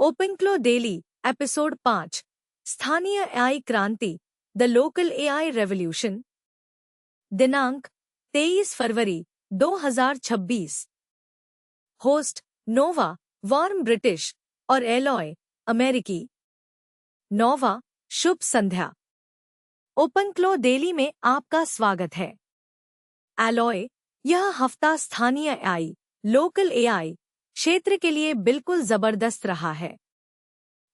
ओपनक्लो daily episode 5 स्थानीय AI क्रांति the local AI revolution. दिनांक 23 फरवरी 2026। होस्ट नोवा वार्म ब्रिटिश और एलॉय अमेरिकी। नोवा शुभ संध्या। ओपनक्लो डेली में आपका स्वागत है। एलॉय यह हफ्ता स्थानीय एआई लोकल एआई क्षेत्र के लिए बिल्कुल जबरदस्त रहा है।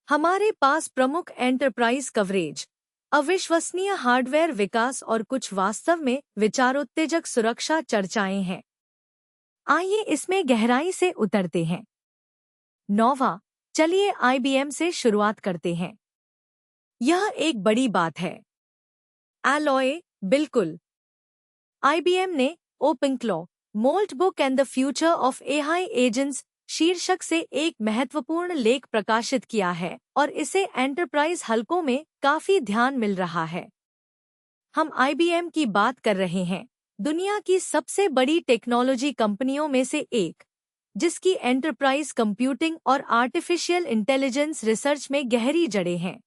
हमारे पास प्रमुख एंटरप्राइज कवरेज, अविश्वसनीय हार्डवेयर विकास और कुछ वास्तव में विचारोत्तेजक सुरक्षा चर्चाएं हैं। आइए इसमें गहराई से उतरते हैं। नोवा, चलिए आईबीएम से शुरुआत करते हैं। यह एक बड़ी बात है। एलॉय, बिल्कुल। आईबीएम ने OpenClaw Moltbook and the future of AI agents शीर्षक से एक महत्वपूर्ण लेख प्रकाशित किया है और इसे एंटरप्राइज हलकों में काफी ध्यान मिल रहा है। हम आईबीएम की बात कर रहे हैं, दुनिया की सबसे बड़ी टेक्नोलॉजी कंपनियों में से एक, जिसकी एंटरप्राइज कंप्यूटिंग और आर्टिफिशियल इंटेलिजेंस रिसर्च में गहरी जड़ें हैं।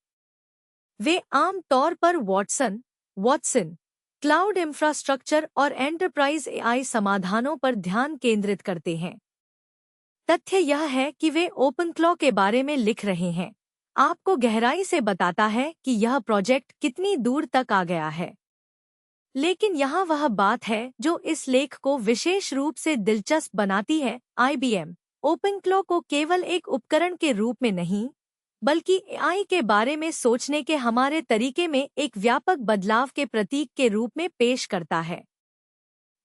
वे आम तौर पर वॉटसन, क्लाउड इंफ्रास्ट्रक्चर और एंटरप्राइज एआई समाधानों पर ध्यान केंद्रित करते हैं। तथ्य यह है कि वे ओपनक्लो के बारे में लिख रहे हैं, आपको गहराई से बताता है कि यह प्रोजेक्ट कितनी दूर तक आ गया है। लेकिन यहाँ वह बात है जो इस लेख को विशेष रूप से दिलचस्प बनाती है। आईबीएम ओपनक्लो को केवल एक उपकरण के रूप में नहीं, बल्कि एआई के बारे में सोचने के हमारे तरीके में एक व्यापक बदलाव के प्रतीक के रूप में पेश करता है।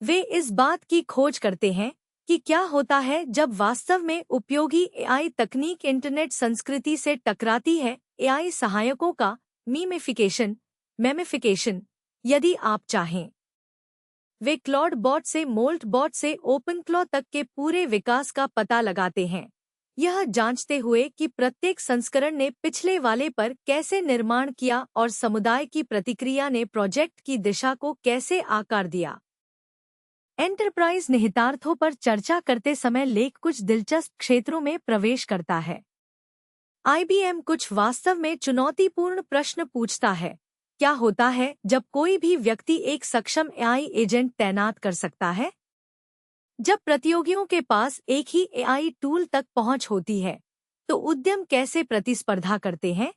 वे इस बात की खोज करते हैं कि क्या होता है जब वास्तव में उपयोगी एआई तकनीक इंटरनेट संस्कृति से टकराती है। एआई सहायकों का मेमिफिकेशन, यदि आप चाहें। वे क्लॉड बॉट से मोल्ट बॉट से ओपनक्लो तक के पूरे विकास का पता लगाते हैं, यह जांचते हुए कि प्रत्येक संस्करण ने पिछले वाले पर कैसे निर्माण किया और समुदाय की प्रतिक्रिया ने प्रोजेक्ट की दिशा को कैसे आकार दिया। एंटरप्राइज निहितार्थों पर चर्चा करते समय लेख कुछ दिलचस्प क्षेत्रों में प्रवेश करता है। आईबीएम कुछ वास्तव में चुनौतीपूर्ण प्रश्न पूछता है। क्या होता है जब कोई भी व्यक्ति एक सक्षम एआई एजेंट तैनात कर सकता है? जब प्रतियोगियों के पास एक ही एआई टूल तक पहुंच होती है, तो उद्यम कैसे प्रतिस्पर्धा करते हैं?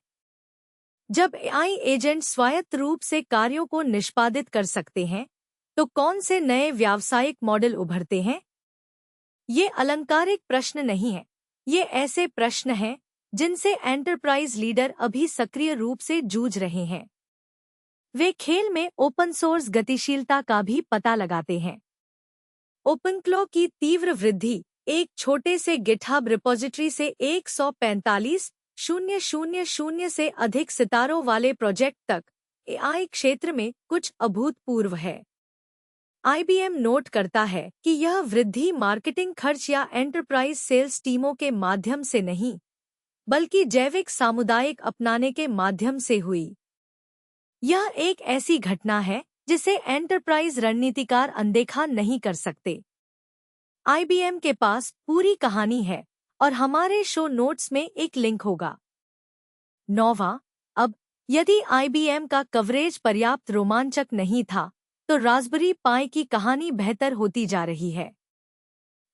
जब एआई एजेंट स्वायत्त रूप से कार्यों को निष्पादित कर सकते हैं, तो कौन से नए व्यावसायिक मॉडल उभरते हैं? ये अलंकारिक प्रश्न नहीं हैं, ये ऐसे प्रश्न हैं जिनसे एंटरप्राइज लीडर अभी सक्रिय रूप से जूझ रहे हैं। वे खेल में ओपन सोर्स गतिशीलता का भी पता लगाते हैं। ओपनक्लो की तीव्र वृद्धि, एक छोटे से गिटहब रिपोजिटरी से 145,000 से अधिक सितारों वाले प्रोजेक्ट तक एआई क्षेत्र में कुछ अभूतपूर्व है। आईबीएम नोट करता है कि यह वृद्धि मार्केटिंग खर्च या एंटरप्राइज सेल्स टीमों के माध्यम से नहीं, बल्कि जैविक सामुदायिक अपनाने के माध्यम से हुई। यह एक ऐसी घटना है जिसे एंटरप्राइज रणनीतिकार अनदेखा नहीं कर सकते। आईबीएम के पास पूरी कहानी है और हमारे शो नोट्स में एक लिंक होगा। नोवा, अब यदि आईबीएम का कवरेज पर्याप्त रोमांचक नहीं था, तो रास्पबेरी पाई की कहानी बेहतर होती जा रही है।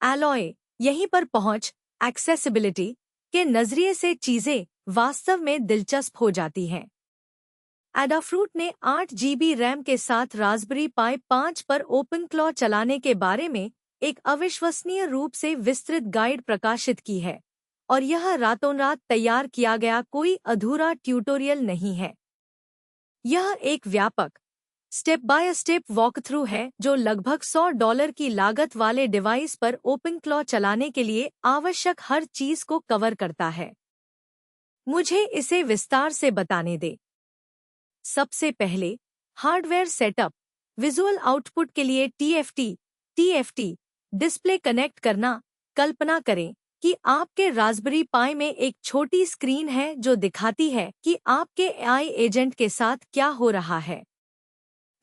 एलॉय, यहीं पर पहुंच, एक्सेसिबिलिटी के नजरिए से चीजें वास्तव में दिलचस्प हो जाती हैं। एडाफ्रूट ने 8 GB रैम के साथ रास्पबेरी पाई 5 पर ओपनक्लो चलाने के बारे में एक अविश्वसनीय रूप से विस्तृत गाइड प्रकाशित की है, और यह रातों रात तैयार किया गया कोई अधूरा ट्यूटोरियल नहीं है। यह एक व्यापक स्टेप बाय स्टेप वॉकथ्रू है जो लगभग $100 की लागत वाले डिवाइस पर ओपनक्लो चलाने के लिए आवश्यक हर चीज को कवर करता है। मुझे इसे विस्तार से बताने दे। सबसे पहले, हार्डवेयर सेटअप, विजुअल आउटपुट के लिए टीएफटी डिस्प्ले कनेक्ट करना। कल्पना करें कि आपके रास्पबेरी पाई में एक छोटी स्क्रीन है जो दिखाती है कि आपके एआई एजेंट के साथ क्या हो रहा है।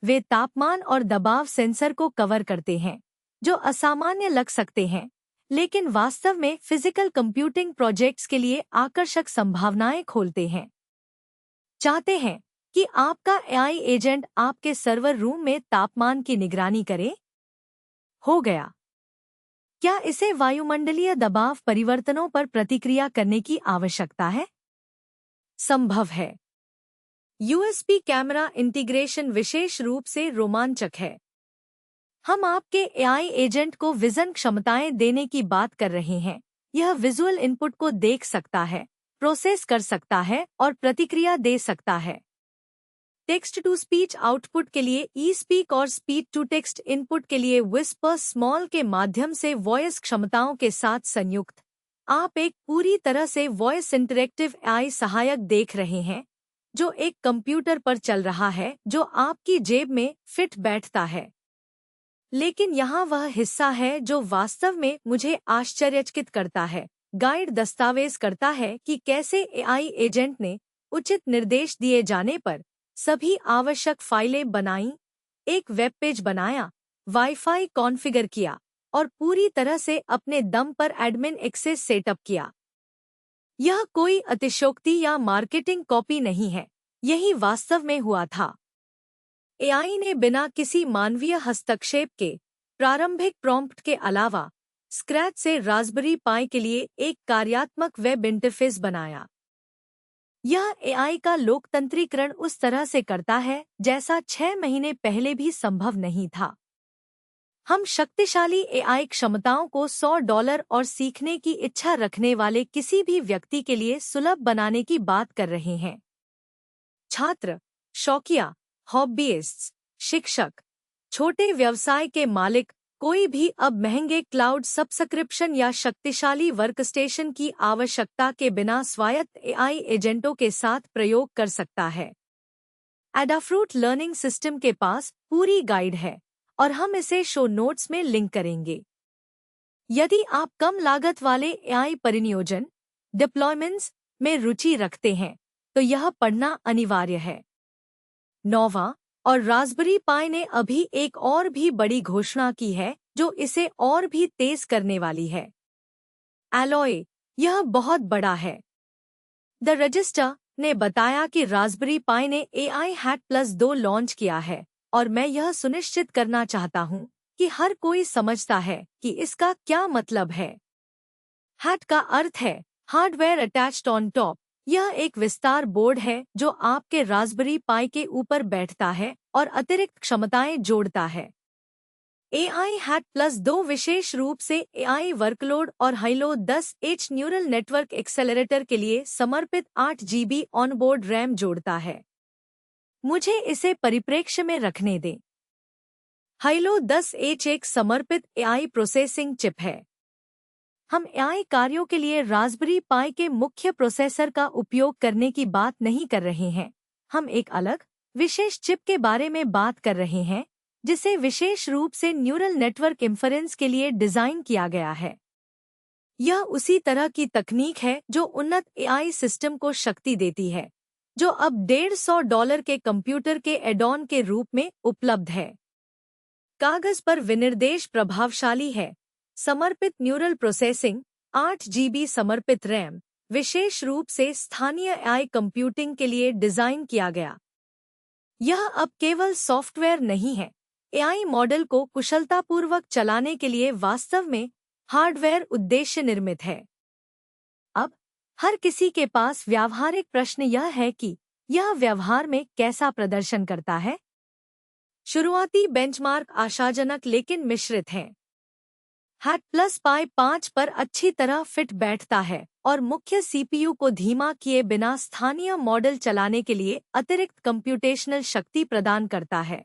वे तापमान और दबाव सेंसर को कवर करते हैं, जो असामान्य लग सकते हैं, लेकिन वास्तव में फिजिकल कंप्यूटिंग प्रोजेक्ट्स के लिए आकर्षक संभावनाएं खोलते हैं। चाहते हैं कि आपका एआई एजेंट आपके सर्वर रूम में तापमान की निगरानी करे? हो गया। क्या इसे वायुमंडलीय दबाव परिवर्तनों पर प्रतिक्रिया करने की आवश्यकता है? संभव है। यूएसबी कैमरा इंटीग्रेशन विशेष रूप से रोमांचक है। हम आपके एआई एजेंट को विजन क्षमताएं देने की बात कर रहे हैं। यह विजुअल इनपुट को देख सकता है, प्रोसेस कर सकता है और प्रतिक्रिया दे सकता है। टेक्स्ट टू स्पीच आउटपुट के लिए ई स्पीक और स्पीच टू टेक्स्ट इनपुट के लिए विस्पर स्मॉल के माध्यम से वॉइस क्षमताओं के साथ संयुक्त, आप एक पूरी तरह से वॉइस इंटरेक्टिव एआई सहायक देख रहे हैं जो एक कंप्यूटर पर चल रहा है जो आपकी जेब में फिट बैठता है। लेकिन यहाँ वह हिस्सा है जो वास्तव में मुझे आश्चर्यचकित करता है। गाइड दस्तावेज करता है कि कैसे एआई एजेंट ने उचित निर्देश दिए जाने पर सभी आवश्यक फाइलें बनाईं, एक वेब पेज बनाया, वाईफाई कॉन्फ़िगर किया और पूरी तरह से अपने दम पर एडमिन एक्सेस सेटअप किया। यह कोई अतिशयोक्ति या मार्केटिंग कॉपी नहीं है, यही वास्तव में हुआ था। एआई ने बिना किसी मानवीय हस्तक्षेप के प्रारंभिक प्रॉम्प्ट के अलावा स्क्रैच से रास्पबेरी पाई के लिए एक कार्यात्मक वेब इंटरफेस बनाया। यह एआई का लोकतंत्रीकरण उस तरह से करता है जैसा 6 महीने पहले भी संभव नहीं था। हम शक्तिशाली एआई क्षमताओं को $100 और सीखने की इच्छा रखने वाले किसी भी व्यक्ति के लिए सुलभ बनाने की बात कर रहे हैं। छात्र, शौकिया, हॉबीइस्ट्स, शिक्षक, छोटे व्यवसाय के मालिक, कोई भी अब महंगे क्लाउड सब्सक्रिप्शन या शक्तिशाली वर्कस्टेशन की आवश्यकता के बिना स्वायत्त एआई एजेंटों के साथ प्रयोग कर सकता है। एडाफ्रूट लर्निंग सिस्टम के पास पूरी गाइड है और हम इसे शो नोट्स में लिंक करेंगे। यदि आप कम लागत वाले एआई परिनियोजन डिप्लॉयमेंट्स में रुचि रखते हैं तो यह पढ़ना अनिवार्य है। नोवा और रास्पबेरी पाई ने अभी एक और भी बड़ी घोषणा की है जो इसे और भी तेज करने वाली है। एलॉय, यह बहुत बड़ा है। द रजिस्टर ने बताया कि रास्पबेरी पाई ने AI Hat Plus 2 लॉन्च किया है और मैं यह सुनिश्चित करना चाहता हूं कि हर कोई समझता है कि इसका क्या मतलब है। हैट का अर्थ है हार्डवेयर अटैच्ड ऑन टॉप। यह एक विस्तार बोर्ड है जो आपके रास्पबेरी पाई के ऊपर बैठता है और अतिरिक्त क्षमताएं जोड़ता है। AI Hat Plus 2 विशेष रूप से AI वर्कलोड और high-low 10H neural network accelerator के लिए समर्पित 8 GB ऑनबोर्ड रैम जोड़ता है। मुझे इसे परिप्रेक्ष्य में रखने दें। हाइलो 10H एक समर्पित AI प्रोसेसिंग चिप है। हम एआई कार्यों के लिए रास्पबेरी पाई के मुख्य प्रोसेसर का उपयोग करने की बात नहीं कर रहे हैं। हम एक अलग, विशेष चिप के बारे में बात कर रहे हैं जिसे विशेष रूप से न्यूरल नेटवर्क इन्फरेंस के लिए डिजाइन किया गया है। यह उसी तरह की तकनीक है जो उन्नत एआई सिस्टम को शक्ति देती है, जो अब $150 के कंप्यूटर के एड-ऑन के रूप में उपलब्ध है। कागज पर विनिर्देश प्रभावशाली है। समर्पित न्यूरल प्रोसेसिंग, 8 GB समर्पित रैम, विशेष रूप से स्थानीय एआई कंप्यूटिंग के लिए डिजाइन किया गया। यह अब केवल सॉफ्टवेयर नहीं है, एआई मॉडल को कुशलतापूर्वक चलाने के लिए वास्तव में हार्डवेयर उद्देश्य निर्मित है। अब हर किसी के पास व्यावहारिक प्रश्न यह है कि यह व्यवहार में कैसा प्रदर्शन करता है। शुरुआती बेंचमार्क आशाजनक लेकिन मिश्रित हैं। हैट प्लस पाई 5 पर अच्छी तरह फिट बैठता है और मुख्य सीपीयू को धीमा किए बिना स्थानीय मॉडल चलाने के लिए अतिरिक्त कंप्यूटेशनल शक्ति प्रदान करता है।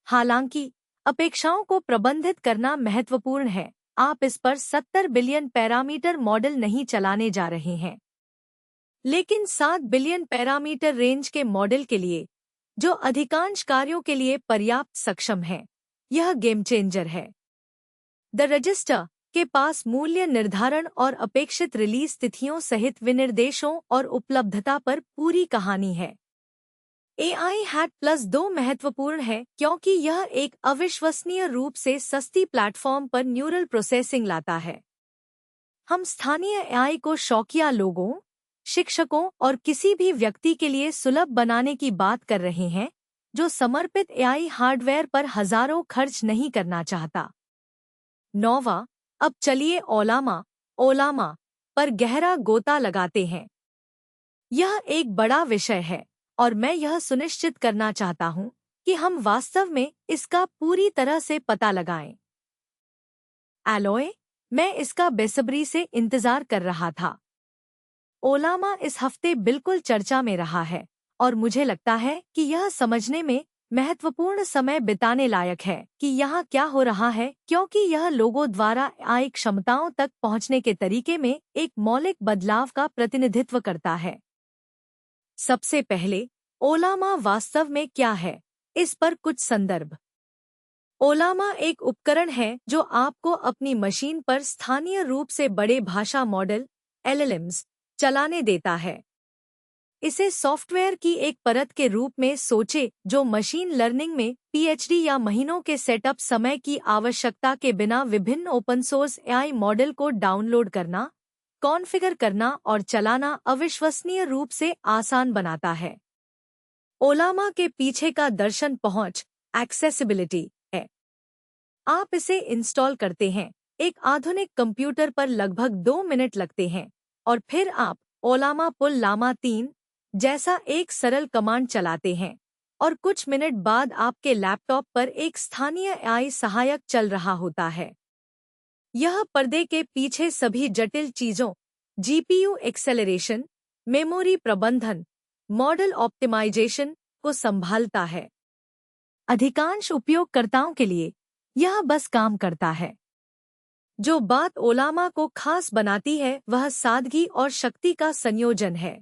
हालांकि अपेक्षाओं को प्रबंधित करना महत्वपूर्ण है। आप इस पर 70 बिलियन पैरामीटर मॉडल नहीं चलाने जा रहे हैं, लेकिन 7 बिलियन पैरामीटर रेंज के मॉडल के लिए, जो अधिकांश कार्यों के लिए पर्याप्त सक्षम है। यह गेम चेंजर है। द रजिस्टर के पास मूल्य निर्धारण और अपेक्षित रिलीज तिथियों सहित विनिर्देशों और उपलब्धता पर पूरी कहानी है। AI हैट प्लस 2 महत्वपूर्ण है क्योंकि यह एक अविश्वसनीय रूप से सस्ती प्लेटफॉर्म पर न्यूरल प्रोसेसिंग लाता है। हम स्थानीय AI को शौकिया लोगों, शिक्षकों और किसी भी व्यक्ति के लिए सुलभ बनाने की बात कर रहे हैं जो समर्पित AI हार्डवेयर पर हजारों खर्च नहीं करना चाहता। 9वां, अब चलिए ओलामा पर गहरा गोता लगाते हैं। यह एक बड़ा विषय है और मैं यह सुनिश्चित करना चाहता हूं कि हम वास्तव में इसका पूरी तरह से पता लगाएं। एलॉय, मैं इसका बेसब्री से इंतजार कर रहा था। ओलामा इस हफ्ते बिल्कुल चर्चा में रहा है और मुझे लगता है कि यह समझने में महत्वपूर्ण समय बिताने लायक है कि यहाँ क्या हो रहा है, क्योंकि यह लोगों द्वारा AI क्षमताओं तक पहुँचने के तरीके में एक मौलिक बदलाव का प्रतिनिधित्व करता है। सबसे पहले, ओलामा वास्तव में क्या है, इस पर कुछ संदर्भ। ओलामा एक उपकरण है जो आपको अपनी मशीन पर स्थानीय रूप से बड़े भाषा मॉडल LLMs चलाने देता है। इसे सॉफ्टवेयर की एक परत के रूप में सोचे जो मशीन लर्निंग में PhD या महीनों के सेटअप समय की आवश्यकता के बिना विभिन्न ओपन सोर्स AI मॉडल को डाउनलोड करना, कॉन्फ़िगर करना और चलाना अविश्वसनीय रूप से आसान बनाता है। ओलामा के पीछे का दर्शन पहुंच, एक्सेसिबिलिटी है। आप इसे इंस्टॉल करते हैं, एक आधुनिक कंप्यूटर पर लगभग 2 मिनट लगते हैं और फिर आप ओलामा पुल लामा 3 जैसा एक सरल कमांड चलाते हैं और कुछ मिनट बाद आपके लैपटॉप पर एक स्थानीय AI सहायक चल रहा होता है। यह पर्दे के पीछे सभी जटिल चीजों, GPU एक्सेलरेशन, मेमोरी प्रबंधन, मॉडल ऑप्टिमाइजेशन को संभालता है। अधिकांश उपयोगकर्ताओं के लिए यह बस काम करता है। जो बात ओलामा को खास बनाती है वह सादगी और शक्ति का संयोजन है।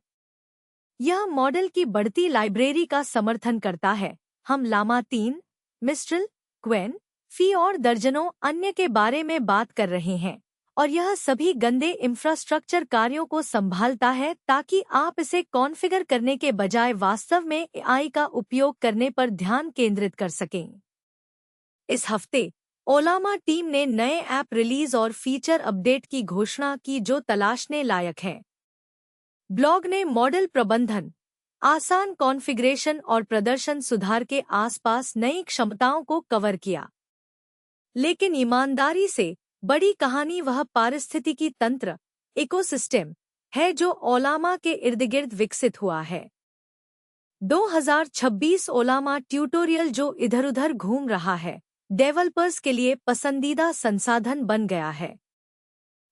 यह मॉडल की बढ़ती लाइब्रेरी का समर्थन करता है। हम लामा 3, मिस्ट्रल, क्वेन, फी और दर्जनों अन्य के बारे में बात कर रहे हैं और यह सभी गंदे इंफ्रास्ट्रक्चर कार्यों को संभालता है ताकि आप इसे कॉन्फ़िगर करने के बजाय वास्तव में AI का उपयोग करने पर ध्यान केंद्रित कर सकें। इस हफ्ते ओलामा टीम ने नए ऐप रिलीज और फीचर अपडेट की घोषणा की जो तलाशने लायक हैं। ब्लॉग ने मॉडल प्रबंधन, आसान कॉन्फ़िगरेशन और प्रदर्शन सुधार के आसपास नई क्षमताओं को कवर किया। लेकिन ईमानदारी से बड़ी कहानी वह पारिस्थितिकी तंत्र, इकोसिस्टम है जो ओलामा के इर्द-गिर्द विकसित हुआ है। 2026 ओलामा ट्यूटोरियल जो इधर-उधर घूम रहा है, डेवलपर्स के लिए पसंदीदा संसाधन बन गया है।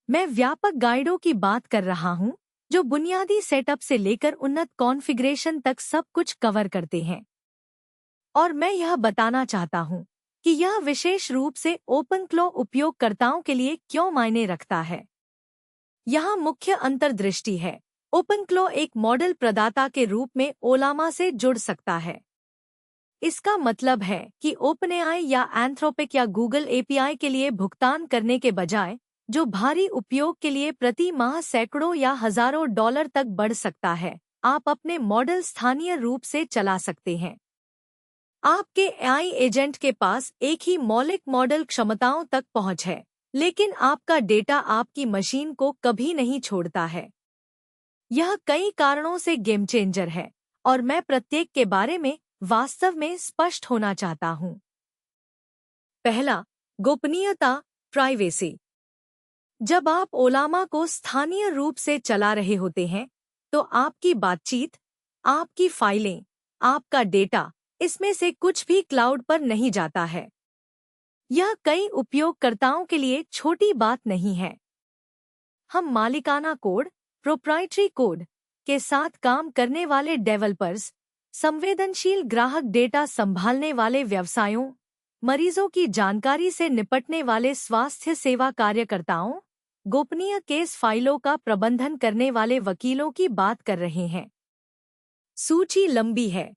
मैं व्यापक गाइडों की बात कर रहा हूं जो बुनियादी सेटअप से लेकर उन्नत कॉन्फ़िगरेशन तक सब कुछ कवर करते हैं। और मैं यह बताना चाहता हूं कि यह विशेष रूप से ओपनक्लो उपयोगकर्ताओं के लिए क्यों मायने रखता है। यहाँ मुख्य अंतर्दृष्टि है। ओपनक्लो एक मॉडल प्रदाता के रूप में ओलामा से जुड़ सकता है। इसका मतलब है कि OpenAI या एंथ्रोपिक या गूगल API के लिए भुगतान करने के बजाय, जो भारी उपयोग के लिए प्रति माह सैकड़ों या हजारों डॉलर तक बढ़ सकता है, आप अपने मॉडल स्थानीय रूप से चला सकते हैं। आपके AI एजेंट के पास एक ही मौलिक मॉडल क्षमताओं तक पहुंच है, लेकिन आपका डेटा आपकी मशीन को कभी नहीं छोड़ता है। यह कई कारणों से गेम चेंजर है और मैं प्रत्येक के बारे में वास्तव में स्पष्ट होना चाहता हूं। पहला, गोपनीयता, प्राइवेसी। जब आप ओलामा को स्थानीय रूप से चला रहे होते हैं, तो आपकी बातचीत, आपकी फाइलें, आपका डेटा, इसमें से कुछ भी क्लाउड पर नहीं जाता है। यह कई उपयोगकर्ताओं के लिए छोटी बात नहीं है। हम मालिकाना कोड, प्रोप्राइटरी कोड के साथ काम करने वाले डेवलपर्स, संवेदनशील ग्राहक डेटा संभालने वाले व्यवसायों, मरीजों की जानकारी से निपटने वाले स्वास्थ्य सेवा कार्यकर्ताओं, गोपनीय केस फाइलों का प्रबंधन करने वाले वकीलों की बात कर रहे हैं। सूची लंबी है।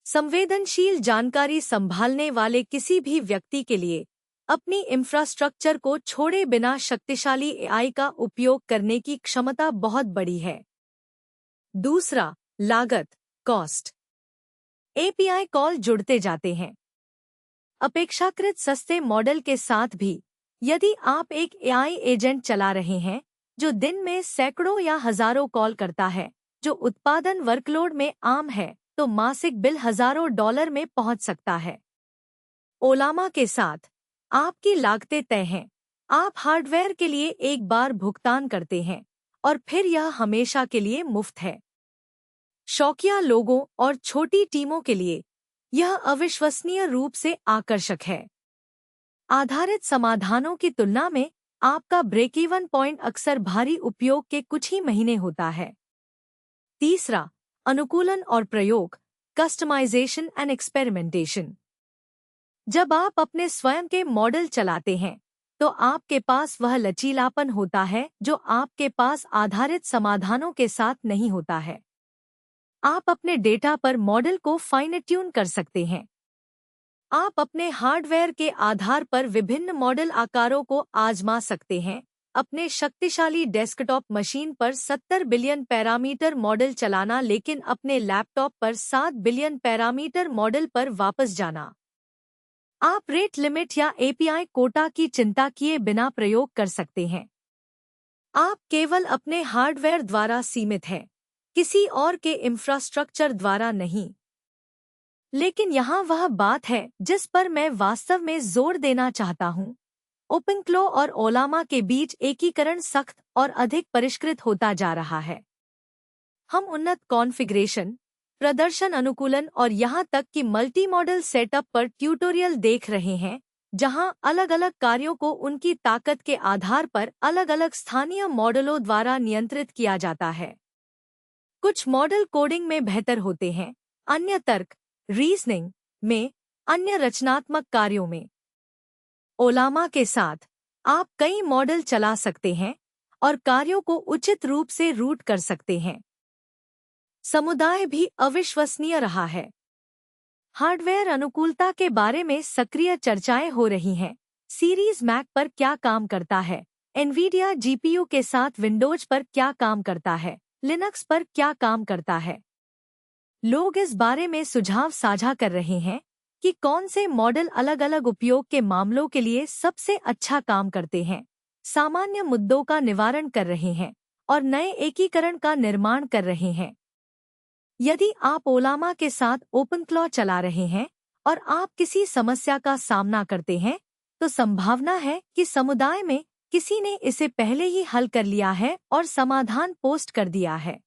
संवेदनशील जानकारी संभालने वाले किसी भी व्यक्ति के लिए अपनी इंफ्रास्ट्रक्चर को छोड़े बिना शक्तिशाली AI का उपयोग करने की क्षमता बहुत बड़ी है। दूसरा, लागत, कॉस्ट। एपीआई कॉल जुड़ते जाते हैं। अपेक्षाकृत सस्ते मॉडल के साथ भी यदि आप एक एआई एजेंट चला रहे हैं जो दिन में सैकड़ों या हजारों कॉल करता है, जो उत्पादन वर्कलोड में आम है, तो मासिक बिल हजारों डॉलर में पहुंच सकता है। ओलामा के साथ आपकी लागतें तय हैं। आप हार्डवेयर के लिए एक बार भुगतान करते हैं और फिर यह हमेशा के लिए मुफ्त है। शौकिया लोगों और छोटी टीमों के लिए यह अविश्वसनीय रूप से आकर्षक है। आधारित समाधानों की तुलना में आपका ब्रेक इवन पॉइंट अक्सर भारी उपयोग के कुछ ही महीने होता है। तीसरा, अनुकूलन और प्रयोग, कस्टमाइजेशन एंड एक्सपेरिमेंटेशन। जब आप अपने स्वयं के मॉडल चलाते हैं तो आपके पास वह लचीलापन होता है जो आपके पास आधारित समाधानों के साथ नहीं होता है। आप अपने डेटा पर मॉडल को फाइन ट्यून कर सकते हैं। आप अपने हार्डवेयर के आधार पर विभिन्न मॉडल आकारों को आजमा सकते हैं। अपने शक्तिशाली डेस्कटॉप मशीन पर 70 बिलियन पैरामीटर मॉडल चलाना, लेकिन अपने लैपटॉप पर 7 बिलियन पैरामीटर मॉडल पर वापस जाना। आप रेट लिमिट या एपीआई कोटा की चिंता किए बिना प्रयोग कर सकते हैं। आप केवल अपने हार्डवेयर द्वारा सीमित हैं, किसी और के इंफ्रास्ट्रक्चर द्वारा नहीं। लेकिन यहाँ वह बात है जिस पर मैं वास्तव में जोर देना चाहता हूँ। ओपनक्लो और ओलामा के बीच एकीकरण सख्त और अधिक परिष्कृत होता जा रहा है। हम उन्नत कॉन्फ़िगरेशन, प्रदर्शन अनुकूलन और यहाँ तक कि मल्टी मॉडल सेटअप पर ट्यूटोरियल देख रहे हैं, जहाँ अलग अलग कार्यों को उनकी ताकत के आधार पर अलग अलग स्थानीय मॉडलों द्वारा नियंत्रित किया जाता है। कुछ मॉडल कोडिंग में बेहतर होते हैं, अन्य तर्क, रीजनिंग में, अन्य रचनात्मक कार्यों में। ओलामा के साथ आप कई मॉडल चला सकते हैं और कार्यों को उचित रूप से रूट कर सकते हैं। समुदाय भी अविश्वसनीय रहा है। हार्डवेयर अनुकूलता के बारे में सक्रिय चर्चाएं हो रही हैं। सीरीज मैक पर क्या काम करता है, एनवीडिया जीपीयू के साथ विंडोज पर क्या काम करता है, लिनक्स पर क्या काम करता है। लोग इस बारे में सुझाव साझा कर रहे हैं कि कौन से मॉडल अलग अलग उपयोग के मामलों के लिए सबसे अच्छा काम करते हैं, सामान्य मुद्दों का निवारण कर रहे हैं और नए एकीकरण का निर्माण कर रहे हैं। यदि आप ओलामा के साथ ओपनक्लॉ चला रहे हैं और आप किसी समस्या का सामना करते हैं, तो संभावना है कि समुदाय में किसी ने इसे पहले ही हल कर लिया है और समाधान पोस्ट कर दिया है।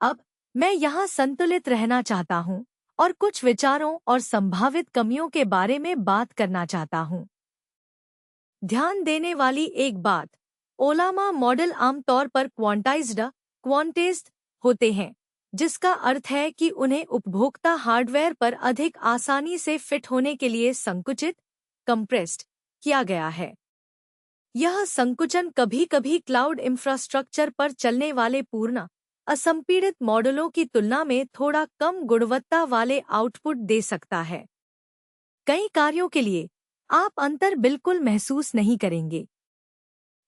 अब मैं यहाँ संतुलित रहना चाहता हूँ और कुछ विचारों और संभावित कमियों के बारे में बात करना चाहता हूँ। ध्यान देने वाली एक बात, ओलामा मॉडल आमतौर पर क्वांटाइज्ड होते हैं, जिसका अर्थ है कि उन्हें उपभोक्ता हार्डवेयर पर अधिक आसानी से फिट होने के लिए संकुचित कंप्रेस्ड किया गया है। यह संकुचन कभी-कभी क्लाउड इंफ्रास्ट्रक्चर पर चलने वाले पूर्ण असंपीड़ित मॉडलों की तुलना में थोड़ा कम गुणवत्ता वाले आउटपुट दे सकता है। कई कार्यों के लिए आप अंतर बिल्कुल महसूस नहीं करेंगे,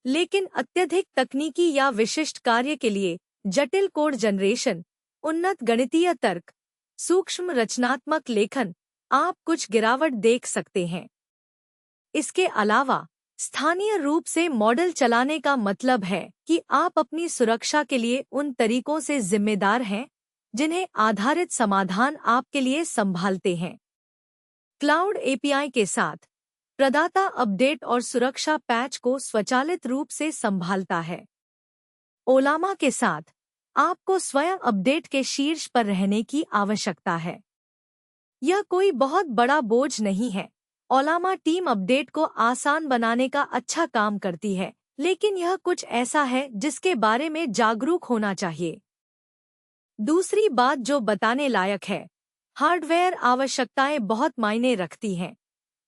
लेकिन अत्यधिक तकनीकी या विशिष्ट कार्य के लिए जटिल कोड जनरेशन, उन्नत गणितीय तर्क, सूक्ष्म रचनात्मक लेखन, आप कुछ गिरावट देख सकते हैं। इसके अलावा स्थानीय रूप से मॉडल चलाने का मतलब है कि आप अपनी सुरक्षा के लिए उन तरीकों से जिम्मेदार हैं जिन्हें आधारित समाधान आपके लिए संभालते हैं। क्लाउड एपीआई के साथ प्रदाता अपडेट और सुरक्षा पैच को स्वचालित रूप से संभालता है। ओलामा के साथ आपको स्वयं अपडेट के शीर्ष पर रहने की आवश्यकता है। यह कोई बहुत बड़ा बोझ नहीं है। ओलामा टीम अपडेट को आसान बनाने का अच्छा काम करती है, लेकिन यह कुछ ऐसा है जिसके बारे में जागरूक होना चाहिए। दूसरी बात जो बताने लायक है, हार्डवेयर आवश्यकताएं बहुत मायने रखती हैं,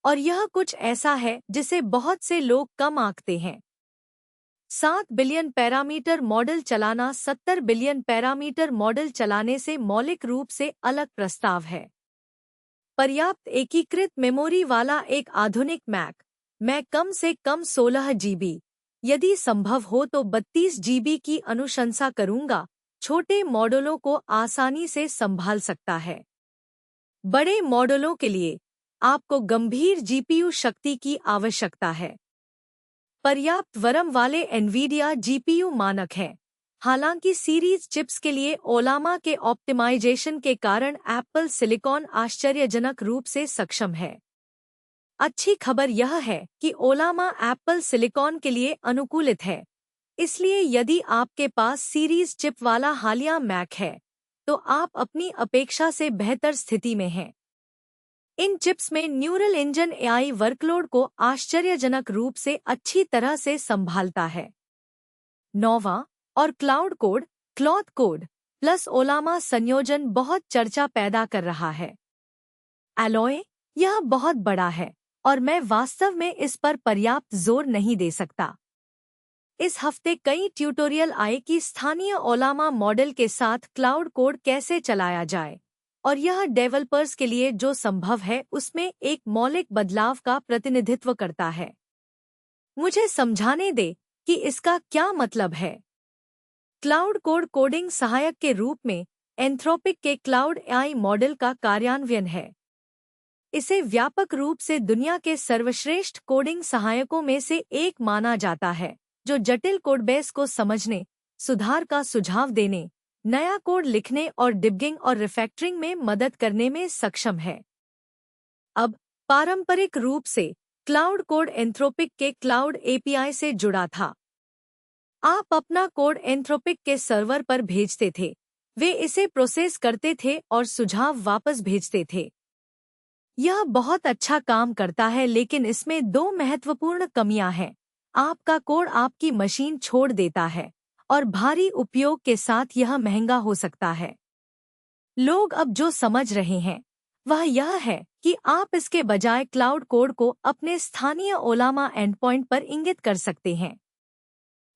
और यह कुछ ऐसा है जिसे बहुत से लोग कम आंकते हैं। 7 बिलियन पैरामीटर मॉडल चलाना 70 बिलियन पैरामीटर मॉडल चलाने से मौलिक रूप से अलग प्रस्ताव है। पर्याप्त एकीकृत मेमोरी वाला एक आधुनिक मैक, मैं कम से कम 16 GB, यदि संभव हो तो 32 GB की अनुशंसा करूंगा, छोटे मॉडलों को आसानी से संभाल सकता है। बड़े मॉडलों के लिए आपको गंभीर जीपीयू शक्ति की आवश्यकता है। पर्याप्त वरम वाले एनवीडिया जीपीयू मानक हैं। हालांकि सीरीज चिप्स के लिए ओलामा के ऑप्टिमाइजेशन के कारण एप्पल सिलिकॉन आश्चर्यजनक रूप से सक्षम है। अच्छी खबर यह है कि ओलामा एप्पल सिलिकॉन के लिए अनुकूलित है, इसलिए यदि आपके पास सीरीज चिप वाला हालिया मैक है तो आप अपनी अपेक्षा से बेहतर स्थिति में हैं। इन चिप्स में न्यूरल इंजन एआई वर्कलोड को आश्चर्यजनक रूप से अच्छी तरह से संभालता है। नोवा और क्लाउड कोड प्लस ओलामा संयोजन बहुत चर्चा पैदा कर रहा है। एलॉय यह बहुत बड़ा है और मैं वास्तव में इस पर पर्याप्त जोर नहीं दे सकता। इस हफ्ते कई ट्यूटोरियल आए कि स्थानीय ओलामा मॉडल के साथ क्लाउड कोड कैसे चलाया जाए, और यह डेवलपर्स के लिए जो संभव है उसमें एक मौलिक बदलाव का प्रतिनिधित्व करता है। मुझे समझाने दे कि इसका क्या मतलब है। क्लाउड कोडिंग सहायक के रूप में एंथ्रोपिक के क्लाउड एआई मॉडल का कार्यान्वयन है। इसे व्यापक रूप से दुनिया के सर्वश्रेष्ठ कोडिंग सहायकों में से एक माना जाता है, जो जटिल कोडबेस को समझने, सुधार का सुझाव देने, नया कोड लिखने और डिबगिंग और रिफैक्टरिंग में मदद करने में सक्षम है। अब पारंपरिक रूप से क्लाउड कोड एंथ्रोपिक के क्लाउड एपीआई से जुड़ा था। आप अपना कोड एंथ्रोपिक के सर्वर पर भेजते थे, वे इसे प्रोसेस करते थे और सुझाव वापस भेजते थे। यह बहुत अच्छा काम करता है, लेकिन इसमें दो महत्वपूर्ण कमियां हैं। आपका कोड आपकी मशीन छोड़ देता है और भारी उपयोग के साथ यह महंगा हो सकता है। लोग अब जो समझ रहे हैं वह यह है कि आप इसके बजाय क्लाउड कोड को अपने स्थानीय ओलामा एंडपॉइंट पर इंगित कर सकते हैं।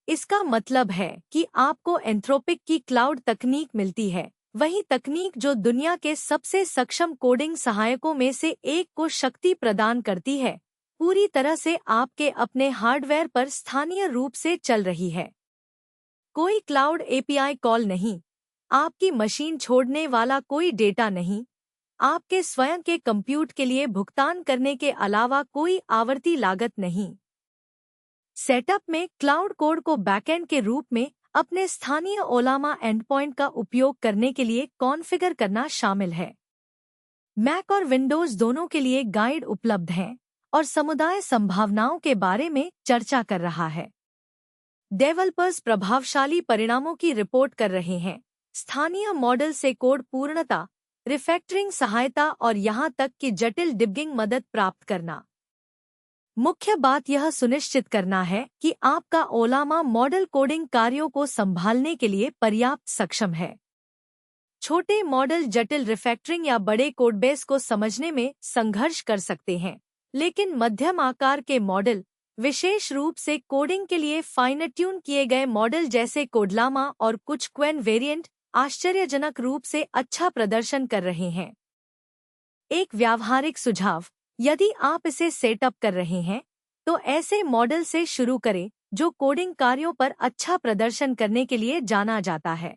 इसका मतलब है कि आपको एंथ्रोपिक की क्लाउड तकनीक मिलती है, वही तकनीक जो दुनिया के सबसे सक्षम कोडिंग सहायकों में से एक को शक्ति प्रदान करती है, पूरी तरह से आपके अपने हार्डवेयर पर स्थानीय रूप से चल रही है। कोई क्लाउड एपीआई कॉल नहीं, आपकी मशीन छोड़ने वाला कोई डेटा नहीं, आपके स्वयं के कंप्यूट के लिए भुगतान करने के अलावा कोई आवर्ती लागत नहीं। सेटअप में क्लाउड कोड को बैकएंड के रूप में अपने स्थानीय ओलामा एंडपॉइंट का उपयोग करने के लिए कॉन्फ़िगर करना शामिल है। मैक और विंडोज दोनों के लिए गाइड उपलब्ध हैं और समुदाय संभावनाओं के बारे में चर्चा कर रहा है। डेवलपर्स प्रभावशाली परिणामों की रिपोर्ट कर रहे हैं। स्थानीय मॉडल से कोड पूर्णता, रिफैक्टरिंग सहायता और यहां तक कि जटिल डिबगिंग मदद प्राप्त करना। मुख्य बात यह सुनिश्चित करना है कि आपका ओलामा मॉडल कोडिंग कार्यों को संभालने के लिए पर्याप्त सक्षम है। छोटे मॉडल जटिल रिफैक्टरिंग या बड़े कोडबेस को समझने में संघर्ष कर सकते हैं, लेकिन मध्यम आकार के मॉडल, विशेष रूप से कोडिंग के लिए फाइन ट्यून किए गए मॉडल जैसे कोडलामा और कुछ क्वेन वेरिएंट, आश्चर्यजनक रूप से अच्छा प्रदर्शन कर रहे हैं। एक व्यावहारिक सुझाव: यदि आप इसे सेटअप कर रहे हैं तो ऐसे मॉडल से शुरू करें जो कोडिंग कार्यों पर अच्छा प्रदर्शन करने के लिए जाना जाता है।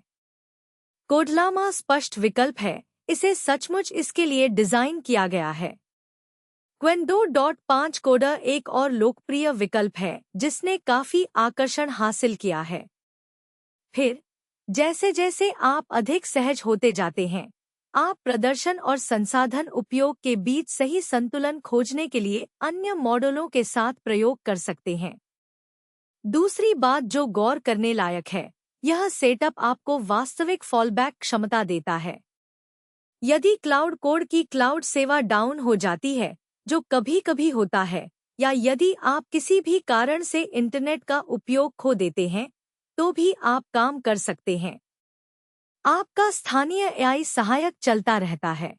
कोडलामा स्पष्ट विकल्प है, इसे सचमुच इसके लिए डिजाइन किया गया है। क्वेन 2.5 कोडर एक और लोकप्रिय विकल्प है जिसने काफी आकर्षण हासिल किया है। फिर जैसे जैसे आप अधिक सहज होते जाते हैं, आप प्रदर्शन और संसाधन उपयोग के बीच सही संतुलन खोजने के लिए अन्य मॉडलों के साथ प्रयोग कर सकते हैं। दूसरी बात जो गौर करने लायक है, यह सेटअप आपको वास्तविक फॉलबैक क्षमता देता है। यदि क्लाउड कोड की क्लाउड सेवा डाउन हो जाती है, जो कभी-कभी होता है, या यदि आप किसी भी कारण से इंटरनेट का उपयोग खो देते हैं, तो भी आप काम कर सकते हैं। आपका स्थानीय एआई सहायक चलता रहता है।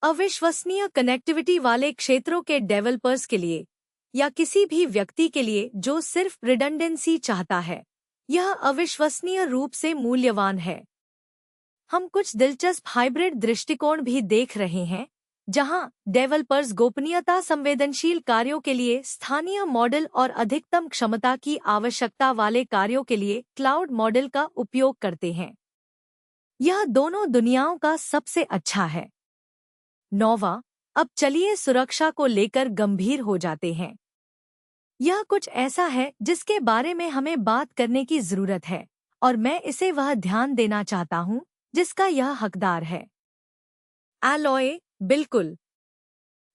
अविश्वसनीय कनेक्टिविटी वाले क्षेत्रों के डेवलपर्स के लिए या किसी भी व्यक्ति के लिए जो सिर्फ रिडंडेंसी चाहता है, यह अविश्वसनीय रूप से मूल्यवान है। हम कुछ दिलचस्प हाइब्रिड दृष्टिकोण भी देख रहे हैं, जहां डेवलपर्स गोपनीयता संवेदनशील कार्यों के लिए स्थानीय मॉडल और अधिकतम क्षमता की आवश्यकता वाले कार्यों के लिए क्लाउड मॉडल का उपयोग करते हैं। यह दोनों दुनियाओं का सबसे अच्छा है। 9वां, अब चलिए सुरक्षा को लेकर गंभीर हो जाते हैं। यह कुछ ऐसा है जिसके बारे में हमें बात करने की जरूरत है, और मैं इसे वह ध्यान देना चाहता हूँ जिसका यह हकदार है। एलॉय, बिल्कुल।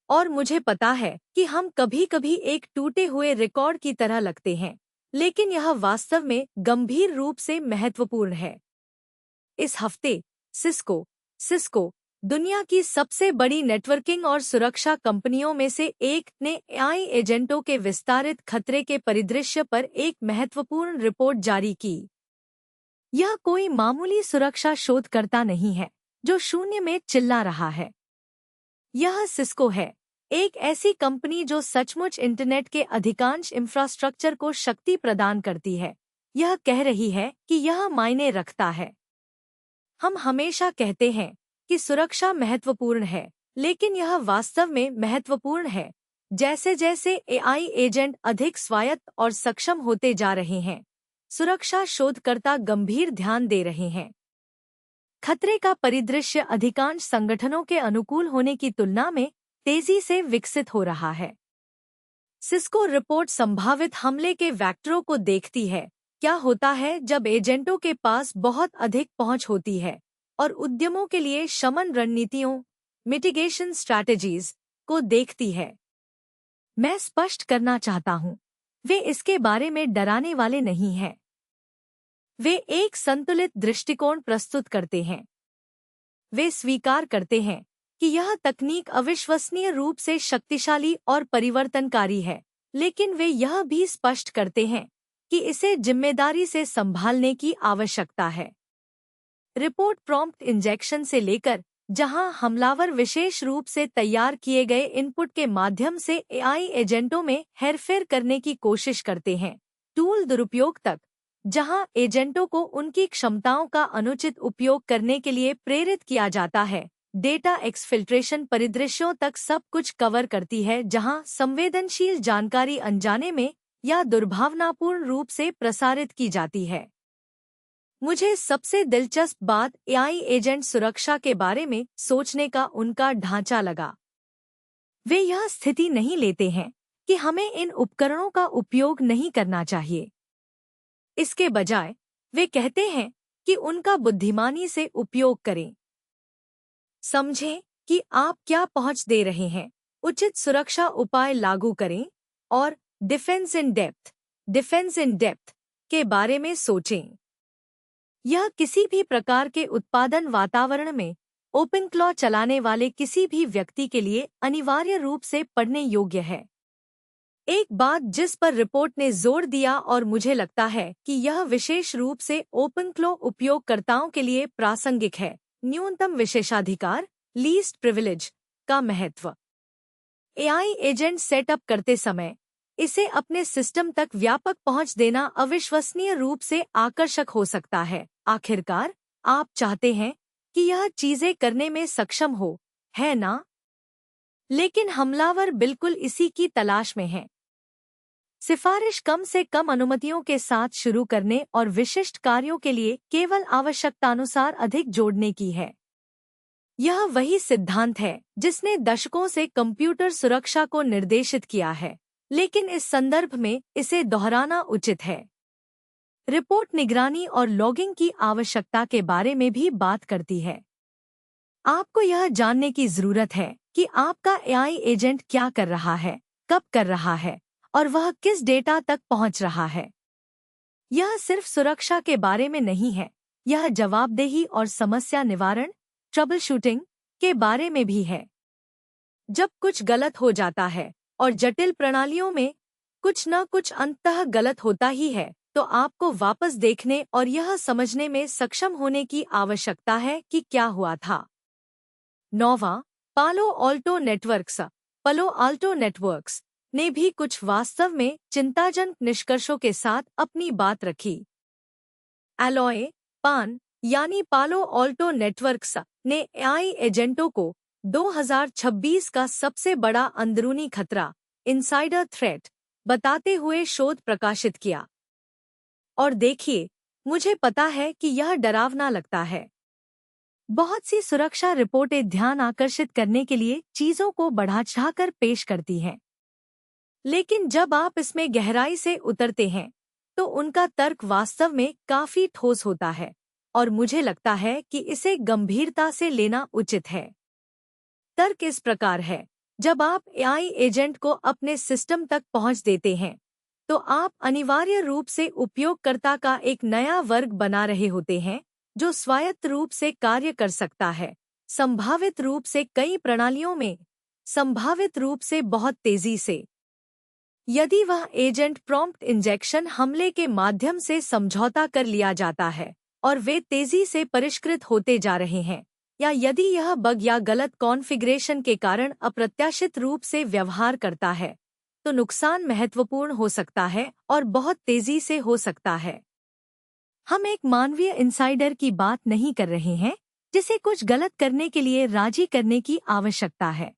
और मुझे पता है कि हम कभी-कभी एक टूटे हुए रिकॉर्ड की तरह लगते हैं, लेकिन यह वास्तव में गंभीर रूप से महत्वपूर्ण है। इस हफ्ते सिस्को दुनिया की सबसे बड़ी नेटवर्किंग और सुरक्षा कंपनियों में से एक ने एआई एजेंटों के विस्तारित खतरे के परिदृश्य पर एक महत्वपूर्ण रिपोर्ट जारी की। यह कोई मामूली सुरक्षा शोधकर्ता नहीं है जो शून्य में चिल्ला रहा है। यह सिस्को है, एक ऐसी कंपनी जो सचमुच इंटरनेट के अधिकांश इंफ्रास्ट्रक्चर को शक्ति प्रदान करती है। यह कह रही है कि यह मायने रखता है। हम हमेशा कहते हैं कि सुरक्षा महत्वपूर्ण है, लेकिन यह वास्तव में महत्वपूर्ण है जैसे जैसे एआई एजेंट अधिक स्वायत्त और सक्षम होते जा रहे हैं। सुरक्षा शोधकर्ता गंभीर ध्यान दे रहे हैं। खतरे का परिदृश्य अधिकांश संगठनों के अनुकूल होने की तुलना में तेजी से विकसित हो रहा है। सिस्को रिपोर्ट संभावित हमले के वैक्टरों को देखती है। क्या होता है जब एजेंटों के पास बहुत अधिक पहुंच होती है, और उद्यमों के लिए शमन रणनीतियों मिटिगेशन स्ट्रैटेजीज को देखती है। मैं स्पष्ट करना चाहता हूं, वे इसके बारे में डराने वाले नहीं हैं। वे एक संतुलित दृष्टिकोण प्रस्तुत करते हैं। वे स्वीकार करते हैं कि यह तकनीक अविश्वसनीय रूप से शक्तिशाली और परिवर्तनकारी है, लेकिन वे यह भी स्पष्ट करते हैं कि इसे जिम्मेदारी से संभालने की आवश्यकता है। रिपोर्ट प्रॉम्प्ट इंजेक्शन से लेकर, जहां हमलावर विशेष रूप से तैयार किए गए इनपुट के माध्यम से एआई एजेंटों में हेरफेर करने की कोशिश करते हैं, टूल दुरुपयोग तक, जहां एजेंटों को उनकी क्षमताओं का अनुचित उपयोग करने के लिए प्रेरित किया जाता है, डेटा एक्सफिल्ट्रेशन परिदृश्यों तक सब कुछ कवर करती है जहां संवेदनशील जानकारी अनजाने में या दुर्भावनापूर्ण रूप से प्रसारित की जाती है। मुझे सबसे दिलचस्प बात एआई एजेंट सुरक्षा के बारे में सोचने का उनका ढांचा लगा। वे यह स्थिति नहीं लेते हैं कि हमें इन उपकरणों का उपयोग नहीं करना चाहिए। इसके बजाय वे कहते हैं कि उनका बुद्धिमानी से उपयोग करें। समझें कि आप क्या पहुंच दे रहे हैं, उचित सुरक्षा उपाय लागू करें, और डिफेंस इन डेप्थ के बारे में सोचें। यह किसी भी प्रकार के उत्पादन वातावरण में ओपनक्लॉ चलाने वाले किसी भी व्यक्ति के लिए अनिवार्य रूप से पढ़ने योग्य है। एक बात जिस पर रिपोर्ट ने जोर दिया और मुझे लगता है कि यह विशेष रूप से ओपनक्लॉ उपयोगकर्ताओं के लिए प्रासंगिक है, न्यूनतम विशेषाधिकार लीस्ट प्रिविलेज का महत्व। एआई एजेंट सेटअप करते समय इसे अपने सिस्टम तक व्यापक पहुंच देना अविश्वसनीय रूप से आकर्षक हो सकता है। आखिरकार, आप चाहते हैं कि यह चीजें करने में सक्षम हो, है ना? लेकिन हमलावर बिल्कुल इसी की तलाश में हैं। सिफारिश कम से कम अनुमतियों के साथ शुरू करने और विशिष्ट कार्यों के लिए केवल आवश्यकतानुसार अधिक जोड़ने की है। यह वही सिद्धांत है जिसने दशकों से कंप्यूटर सुरक्षा को निर्देशित किया है, लेकिन इस संदर्भ में इसे दोहराना उचित है। रिपोर्ट निगरानी और लॉगिंग की आवश्यकता के बारे में भी बात करती है। आपको यह जानने की जरूरत है कि आपका एआई एजेंट क्या कर रहा है, कब कर रहा है, और वह किस डेटा तक पहुंच रहा है। यह सिर्फ सुरक्षा के बारे में नहीं है, यह जवाबदेही और समस्या निवारण ट्रबल शूटिंग के बारे में भी है। जब कुछ गलत हो जाता है, और जटिल प्रणालियों में कुछ न कुछ अंततः गलत होता ही है, तो आपको वापस देखने और यह समझने में सक्षम होने की आवश्यकता है कि क्या हुआ था। 9वां, पालो आल्टो नेटवर्क्स ने भी कुछ वास्तव में चिंताजनक निष्कर्षों के साथ अपनी बात रखी। एलॉय यानी पालो आल्टो नेटवर्क्स ने एआई एजेंटों को 2026 का सबसे बड़ा अंदरूनी खतरा इनसाइडर थ्रेट बताते हुए शोध प्रकाशित किया। और देखिए, मुझे पता है कि यह डरावना लगता है। बहुत सी सुरक्षा रिपोर्टें ध्यान आकर्षित करने के लिए चीजों को बढ़ा-चढ़ाकर पेश करती हैं। लेकिन जब आप इसमें गहराई से उतरते हैं, तो उनका तर्क वास्तव में काफी ठोस होता है और मुझे लगता है कि इसे गंभीरता से लेना उचित है। तर्क इस प्रकार है, जब आप एआई एजेंट को अपने सिस्टम तक पहुंच देते हैं, तो आप अनिवार्य रूप से उपयोगकर्ता का एक नया वर्ग बना रहे होते हैं, जो स्वायत्त रूप से कार्य कर सकता है, संभावित रूप से कई प्रणालियों में, संभावित रूप से बहुत तेजी से। यदि वह एजेंट प्रॉम्प्ट इंजेक्शन हमले के माध्यम से समझौता कर लिया जाता है और वे तेजी से परिष्कृत होते जा रहे हैं, या यदि यह बग या गलत कॉन्फ़िगरेशन के कारण अप्रत्याशित रूप से व्यवहार करता है, तो नुकसान महत्वपूर्ण हो सकता है और बहुत तेजी से हो सकता है। हम एक मानवीय इंसाइडर की बात नहीं कर रहे हैं, जिसे कुछ गलत करने के लिए राजी करने की आवश्यकता है।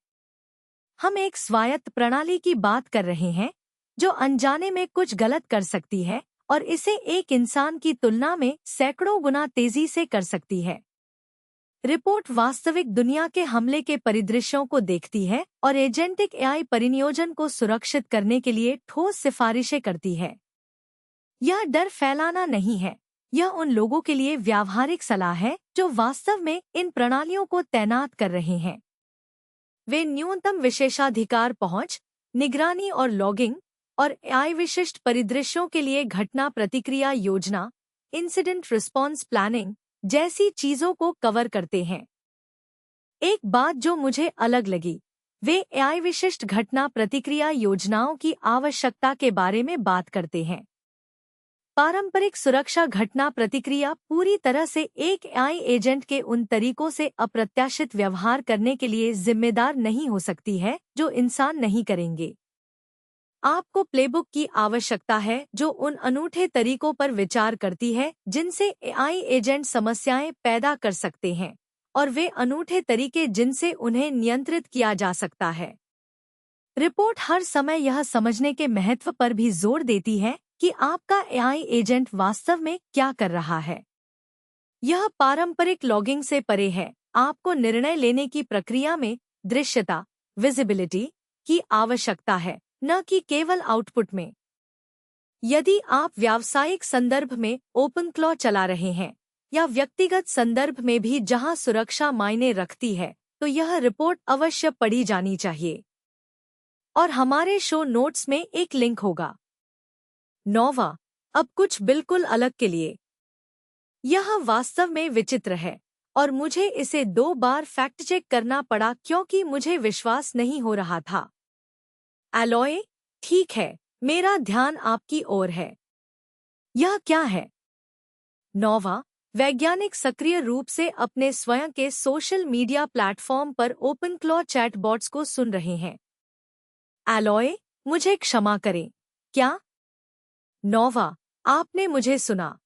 हम एक स्वायत्त प्रणाली की बात कर रहे हैं, जो अनजाने में कुछ गलत कर सकती है और इसे एक इंसान की तुलना में सैकड़ों गुना तेजी से कर सकती है। रिपोर्ट वास्तविक दुनिया के हमले के परिदृश्यों को देखती है और एजेंटिक एआई परिनियोजन को सुरक्षित करने के लिए ठोस सिफारिशें करती है। यह डर फैलाना नहीं है, यह उन लोगों के लिए व्यावहारिक सलाह है जो वास्तव में इन प्रणालियों को तैनात कर रहे हैं। वे न्यूनतम विशेषाधिकार पहुंच, निगरानी और लॉगिंग और एआई विशिष्ट परिदृश्यों के लिए घटना प्रतिक्रिया योजना, इंसिडेंट रिस्पॉन्स प्लानिंग जैसी चीजों को कवर करते हैं। एक बात जो मुझे अलग लगी, वे एआई विशिष्ट घटना प्रतिक्रिया योजनाओं की आवश्यकता के बारे में बात करते हैं। पारंपरिक सुरक्षा घटना प्रतिक्रिया पूरी तरह से एक एआई एजेंट के उन तरीकों से अप्रत्याशित व्यवहार करने के लिए जिम्मेदार नहीं हो सकती है जो इंसान नहीं करेंगे। आपको प्लेबुक की आवश्यकता है जो उन अनूठे तरीकों पर विचार करती है जिनसे एआई एजेंट समस्याएं पैदा कर सकते हैं, और वे अनूठे तरीके जिनसे उन्हें नियंत्रित किया जा सकता है। रिपोर्ट हर समय यह समझने के महत्व पर भी जोर देती है कि आपका एआई एजेंट वास्तव में क्या कर रहा है। यह पारंपरिक लॉगिंग से परे है। आपको निर्णय लेने की प्रक्रिया में दृश्यता, विजिबिलिटी की आवश्यकता है, न कि केवल आउटपुट में। यदि आप व्यावसायिक संदर्भ में ओपनक्लॉ चला रहे हैं या व्यक्तिगत संदर्भ में भी जहां सुरक्षा मायने रखती है, तो यह रिपोर्ट अवश्य पढ़ी जानी चाहिए। और हमारे शो नोट्स में एक लिंक होगा। 9वां, अब कुछ बिल्कुल अलग के लिए। यह वास्तव में विचित्र है और मुझे इसे 2 बार फैक्ट चेक करना पड़ा क्योंकि मुझे विश्वास नहीं हो रहा था। एलॉय, ठीक है, मेरा ध्यान आपकी ओर है। यह क्या है? 9वां, वैज्ञानिक सक्रिय रूप से अपने स्वयं के सोशल मीडिया प्लेटफॉर्म पर ओपनक्लॉ चैटबॉट्स को सुन रहे हैं। एलॉय, मुझे क्षमा करें, क्या? 9वां, आपने मुझे सुना।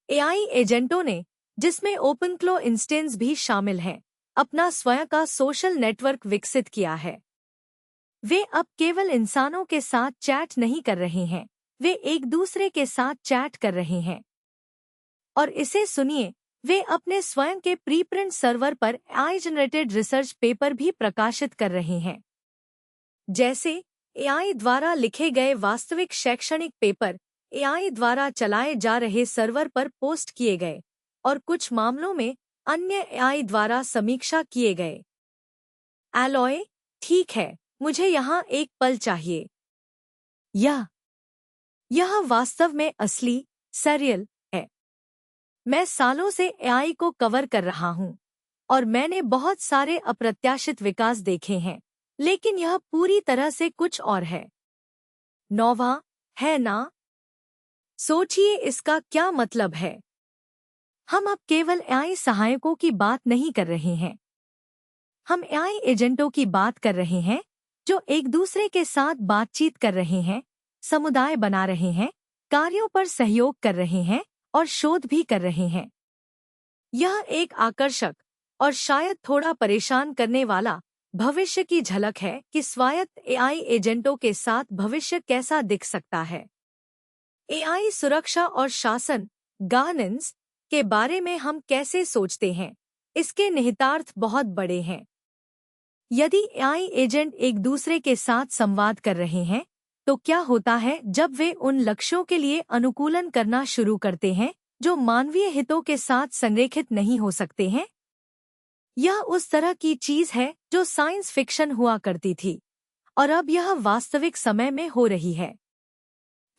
एआई एजेंटों ने, जिसमें ओपनक्लॉ इंस्टेंस भी शामिल हैं, अपना स्वयं का सोशल नेटवर्क विकसित किया है। वे अब केवल इंसानों के साथ चैट नहीं कर रहे हैं, वे एक दूसरे के साथ चैट कर रहे हैं। और इसे सुनिए, वे अपने स्वयं के प्रीप्रिंट सर्वर पर एआई जनरेटेड रिसर्च पेपर भी प्रकाशित कर रहे हैं। जैसे एआई द्वारा लिखे गए वास्तविक शैक्षणिक पेपर एआई द्वारा चलाए जा रहे सर्वर पर पोस्ट किए गए, और कुछ मामलों में अन्य एआई द्वारा समीक्षा किए गए। एलॉय, ठीक है, मुझे यहाँ एक पल चाहिए। यह वास्तव में असली, सरियल है। मैं सालों से एआई को कवर कर रहा हूँ और मैंने बहुत सारे अप्रत्याशित विकास देखे हैं, लेकिन यह पूरी तरह से कुछ और है। 9वां, है ना? सोचिए इसका क्या मतलब है। हम अब केवल एआई सहायकों की बात नहीं कर रहे हैं। हम एआई एजेंटों की बात कर रहे हैं जो एक दूसरे के साथ बातचीत कर रहे हैं, समुदाय बना रहे हैं, कार्यों पर सहयोग कर रहे हैं और शोध भी कर रहे हैं। यह एक आकर्षक और शायद थोड़ा परेशान करने वाला भविष्य की झलक है कि स्वायत्त एआई एजेंटों के साथ भविष्य कैसा दिख सकता है। एआई सुरक्षा और शासन, गवर्नेंस के बारे में हम कैसे सोचते हैं, इसके निहितार्थ बहुत बड़े हैं। यदि एआई एजेंट एक दूसरे के साथ संवाद कर रहे हैं, तो क्या होता है जब वे उन लक्ष्यों के लिए अनुकूलन करना शुरू करते हैं जो मानवीय हितों के साथ संरेखित नहीं हो सकते हैं? यह उस तरह की चीज है जो साइंस फिक्शन हुआ करती थी और अब यह वास्तविक समय में हो रही है।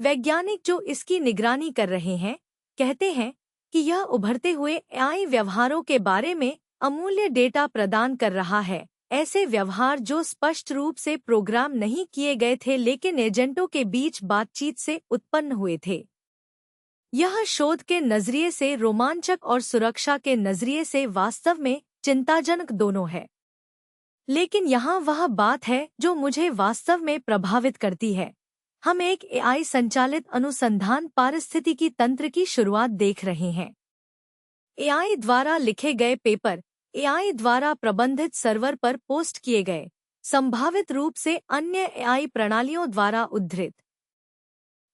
वैज्ञानिक जो इसकी निगरानी कर रहे हैं कहते हैं कि यह उभरते हुए एआई व्यवहारों के बारे में अमूल्य डेटा प्रदान कर रहा है, ऐसे व्यवहार जो स्पष्ट रूप से प्रोग्राम नहीं किए गए थे लेकिन एजेंटों के बीच बातचीत से उत्पन्न हुए थे। यह शोध के नजरिए से रोमांचक और सुरक्षा के नजरिए से वास्तव में चिंताजनक दोनों है। लेकिन यहाँ वह बात है जो मुझे वास्तव में प्रभावित करती है। हम एक एआई संचालित अनुसंधान पारिस्थितिकी तंत्र की शुरुआत देख रहे हैं। एआई द्वारा लिखे गए पेपर एआई द्वारा प्रबंधित सर्वर पर पोस्ट किए गए, संभावित रूप से अन्य एआई प्रणालियों द्वारा उद्धृत।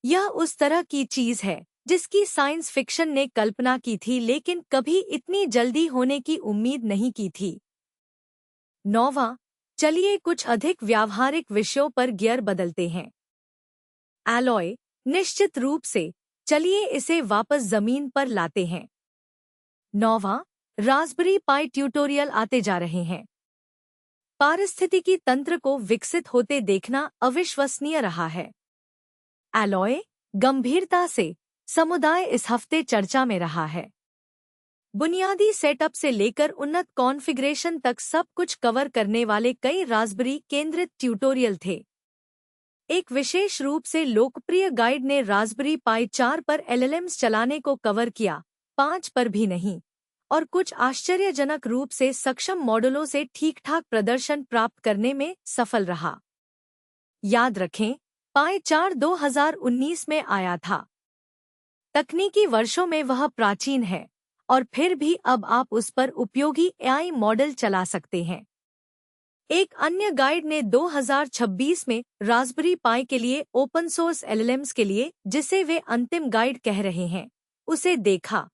यह उस तरह की चीज है जिसकी साइंस फिक्शन ने कल्पना की थी लेकिन कभी इतनी जल्दी होने की उम्मीद नहीं की थी। 9वां, चलिए कुछ अधिक व्यावहारिक विषयों पर गियर बदलते हैं। एलॉय, निश्चित रूप से, चलिए इसे वापस जमीन पर लाते हैं। 9वां, रास्पबेरी पाई ट्यूटोरियल आते जा रहे हैं। पारिस्थितिकी तंत्र को विकसित होते देखना अविश्वसनीय रहा है। एलॉय, गंभीरता से, समुदाय इस हफ्ते चर्चा में रहा है। बुनियादी सेटअप से लेकर उन्नत कॉन्फ़िगरेशन तक सब कुछ कवर करने वाले कई रास्पबेरी केंद्रित ट्यूटोरियल थे। एक विशेष रूप से लोकप्रिय गाइड ने रास्पबेरी पाई 4 पर एलएलएम्स चलाने को कवर किया, 5 पर भी नहीं, और कुछ आश्चर्यजनक रूप से सक्षम मॉडलों से ठीक-ठाक प्रदर्शन प्राप्त करने में सफल रहा। याद रखें, पाई 4 2019 में आया था। तकनीकी वर्षों में वह प्राचीन है और फिर भी अब आप उस पर उपयोगी एआई मॉडल चला सकते हैं। एक अन्य गाइड ने 2026 में रास्पबेरी पाई के लिए ओपन सोर्स एलएलएम्स के लिए, जिसे वे अंतिम गाइड कह रहे हैं, उसे देखा।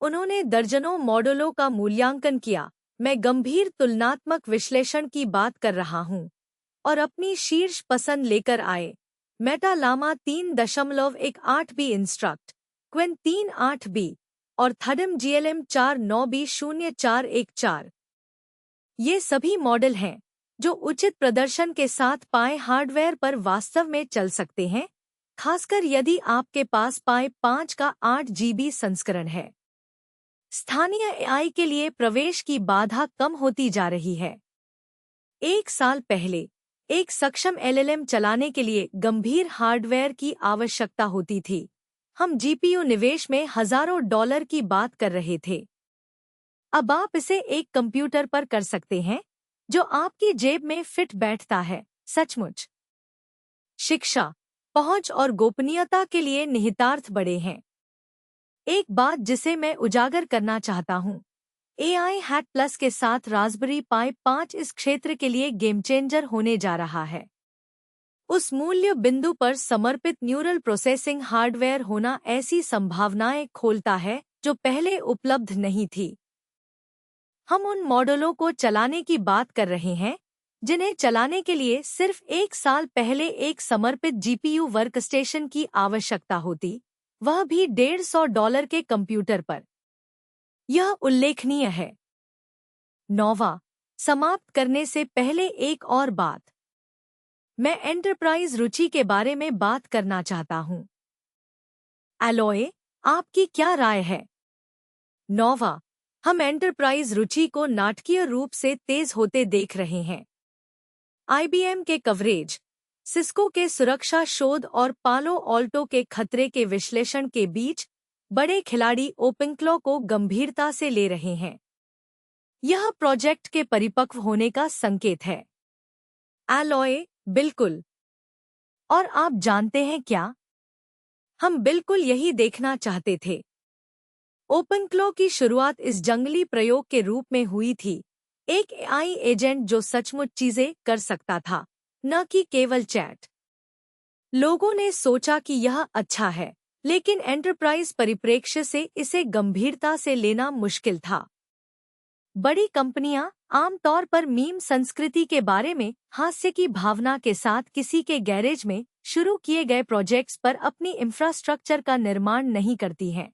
उन्होंने दर्जनों मॉडलों का मूल्यांकन किया। मैं गंभीर तुलनात्मक विश्लेषण की बात कर रहा हूं, और अपनी शीर्ष पसंद लेकर आए। Meta Lama 3.18B instruct, Quinn 3.8B और थडिम GLM 49B0414। ये सभी मॉडल हैं जो उचित प्रदर्शन के साथ पाई हार्डवेयर पर वास्तव में चल सकते हैं, खासकर यदि आपके पास पाई 5 का 8GB संस्करण है। स्थानीय एआई के लिए प्रवेश की बाधा कम होती जा रही है। 1 साल पहले एक सक्षम एलएलएम चलाने के लिए गंभीर हार्डवेयर की आवश्यकता होती थी। हम जीपीयू निवेश में हजारों डॉलर की बात कर रहे थे। अब आप इसे एक कंप्यूटर पर कर सकते हैं जो आपकी जेब में फिट बैठता है। सचमुच। शिक्षा, पहुंच और गोपनीयता के लिए निहितार्थ बड़े हैं। एक बात जिसे मैं उजागर करना चाहता हूं, एआई हैट प्लस के साथ रास्पबेरी पाई 5 इस क्षेत्र के लिए गेम चेंजर होने जा रहा है। उस मूल्य बिंदु पर समर्पित न्यूरल प्रोसेसिंग हार्डवेयर होना ऐसी संभावनाएं खोलता है जो पहले उपलब्ध नहीं थी। हम उन मॉडलों को चलाने की बात कर रहे हैं जिन्हें चलाने के लिए सिर्फ 1 साल पहले एक समर्पित जीपीयू वर्कस्टेशन की आवश्यकता होती, वह भी $150 के कंप्यूटर पर। यह उल्लेखनीय है। 9वां, समाप्त करने से पहले एक और बात। मैं एंटरप्राइज रुचि के बारे में बात करना चाहता हूं। एलॉय, आपकी क्या राय है? 9वां, हम एंटरप्राइज रुचि को नाटकीय रूप से तेज होते देख रहे हैं। आईबीएम के कवरेज, सिस्को के सुरक्षा शोध और पालो ऑल्टो के खतरे के विश्लेषण के बीच बड़े खिलाड़ी ओपेनक्लॉ को गंभीरता से ले रहे हैं। यह प्रोजेक्ट के परिपक्व होने का संकेत है। एलॉय, बिल्कुल। और आप जानते हैं क्या? हम बिल्कुल यही देखना चाहते थे। ओपेनक्लॉ की शुरुआत इस जंगली प्रयोग के रूप में हुई थी, एक एआई एजेंट जो सचमुच चीजें कर सकता था, न कि केवल चैट। लोगों ने सोचा कि यह अच्छा है, लेकिन एंटरप्राइज परिप्रेक्ष्य से इसे गंभीरता से लेना मुश्किल था। बड़ी कंपनियां आमतौर पर मीम संस्कृति के बारे में हास्य की भावना के साथ किसी के गैरेज में शुरू किए गए प्रोजेक्ट्स पर अपनी इंफ्रास्ट्रक्चर का निर्माण नहीं करती हैं।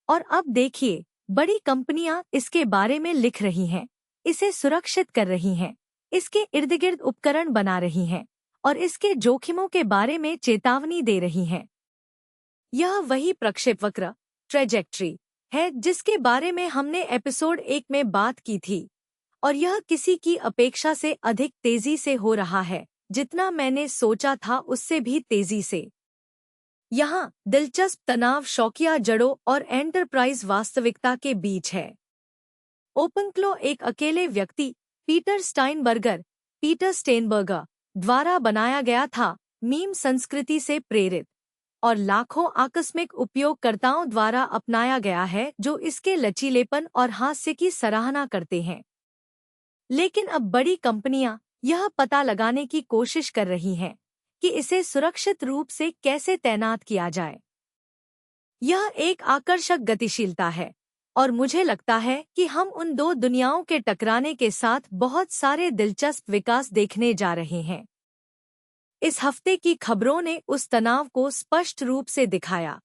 और अब देखिए, बड़ी कंपनियां इसके बारे में लिख रही हैं, इसे सुरक्षित कर रही हैं, इसके इर्द-गिर्द उपकरण बना रही हैं और इसके जोखिमों के बारे में चेतावनी दे रही हैं। यह वही प्रक्षेपवक्र ट्रेजेक्ट्री है जिसके बारे में हमने एपिसोड 1 में बात की थी, और यह किसी की अपेक्षा से अधिक तेजी से हो रहा है, जितना मैंने सोचा था उससे भी तेजी से। यहाँ दिलचस्प तनाव शौकिया जड़ों और एंटरप्राइज वास्तविकता के बीच है। ओपनक्लो एक अकेले व्यक्ति पीटर स्टेनबर्गर द्वारा बनाया गया था, मीम संस्कृति से प्रेरित, और लाखों आकस्मिक उपयोगकर्ताओं द्वारा अपनाया गया है जो इसके लचीलेपन और हास्य की सराहना करते हैं। लेकिन अब बड़ी कंपनियां यह पता लगाने की कोशिश कर रही हैं कि इसे सुरक्षित रूप से कैसे तैनात किया जाए। यह एक आकर्षक गतिशीलता है और मुझे लगता है कि हम उन दो दुनियाओं के टकराने के साथ बहुत सारे दिलचस्प विकास देखने जा रहे हैं। इस हफ्ते की खबरों ने उस तनाव को स्पष्ट रूप से दिखाया।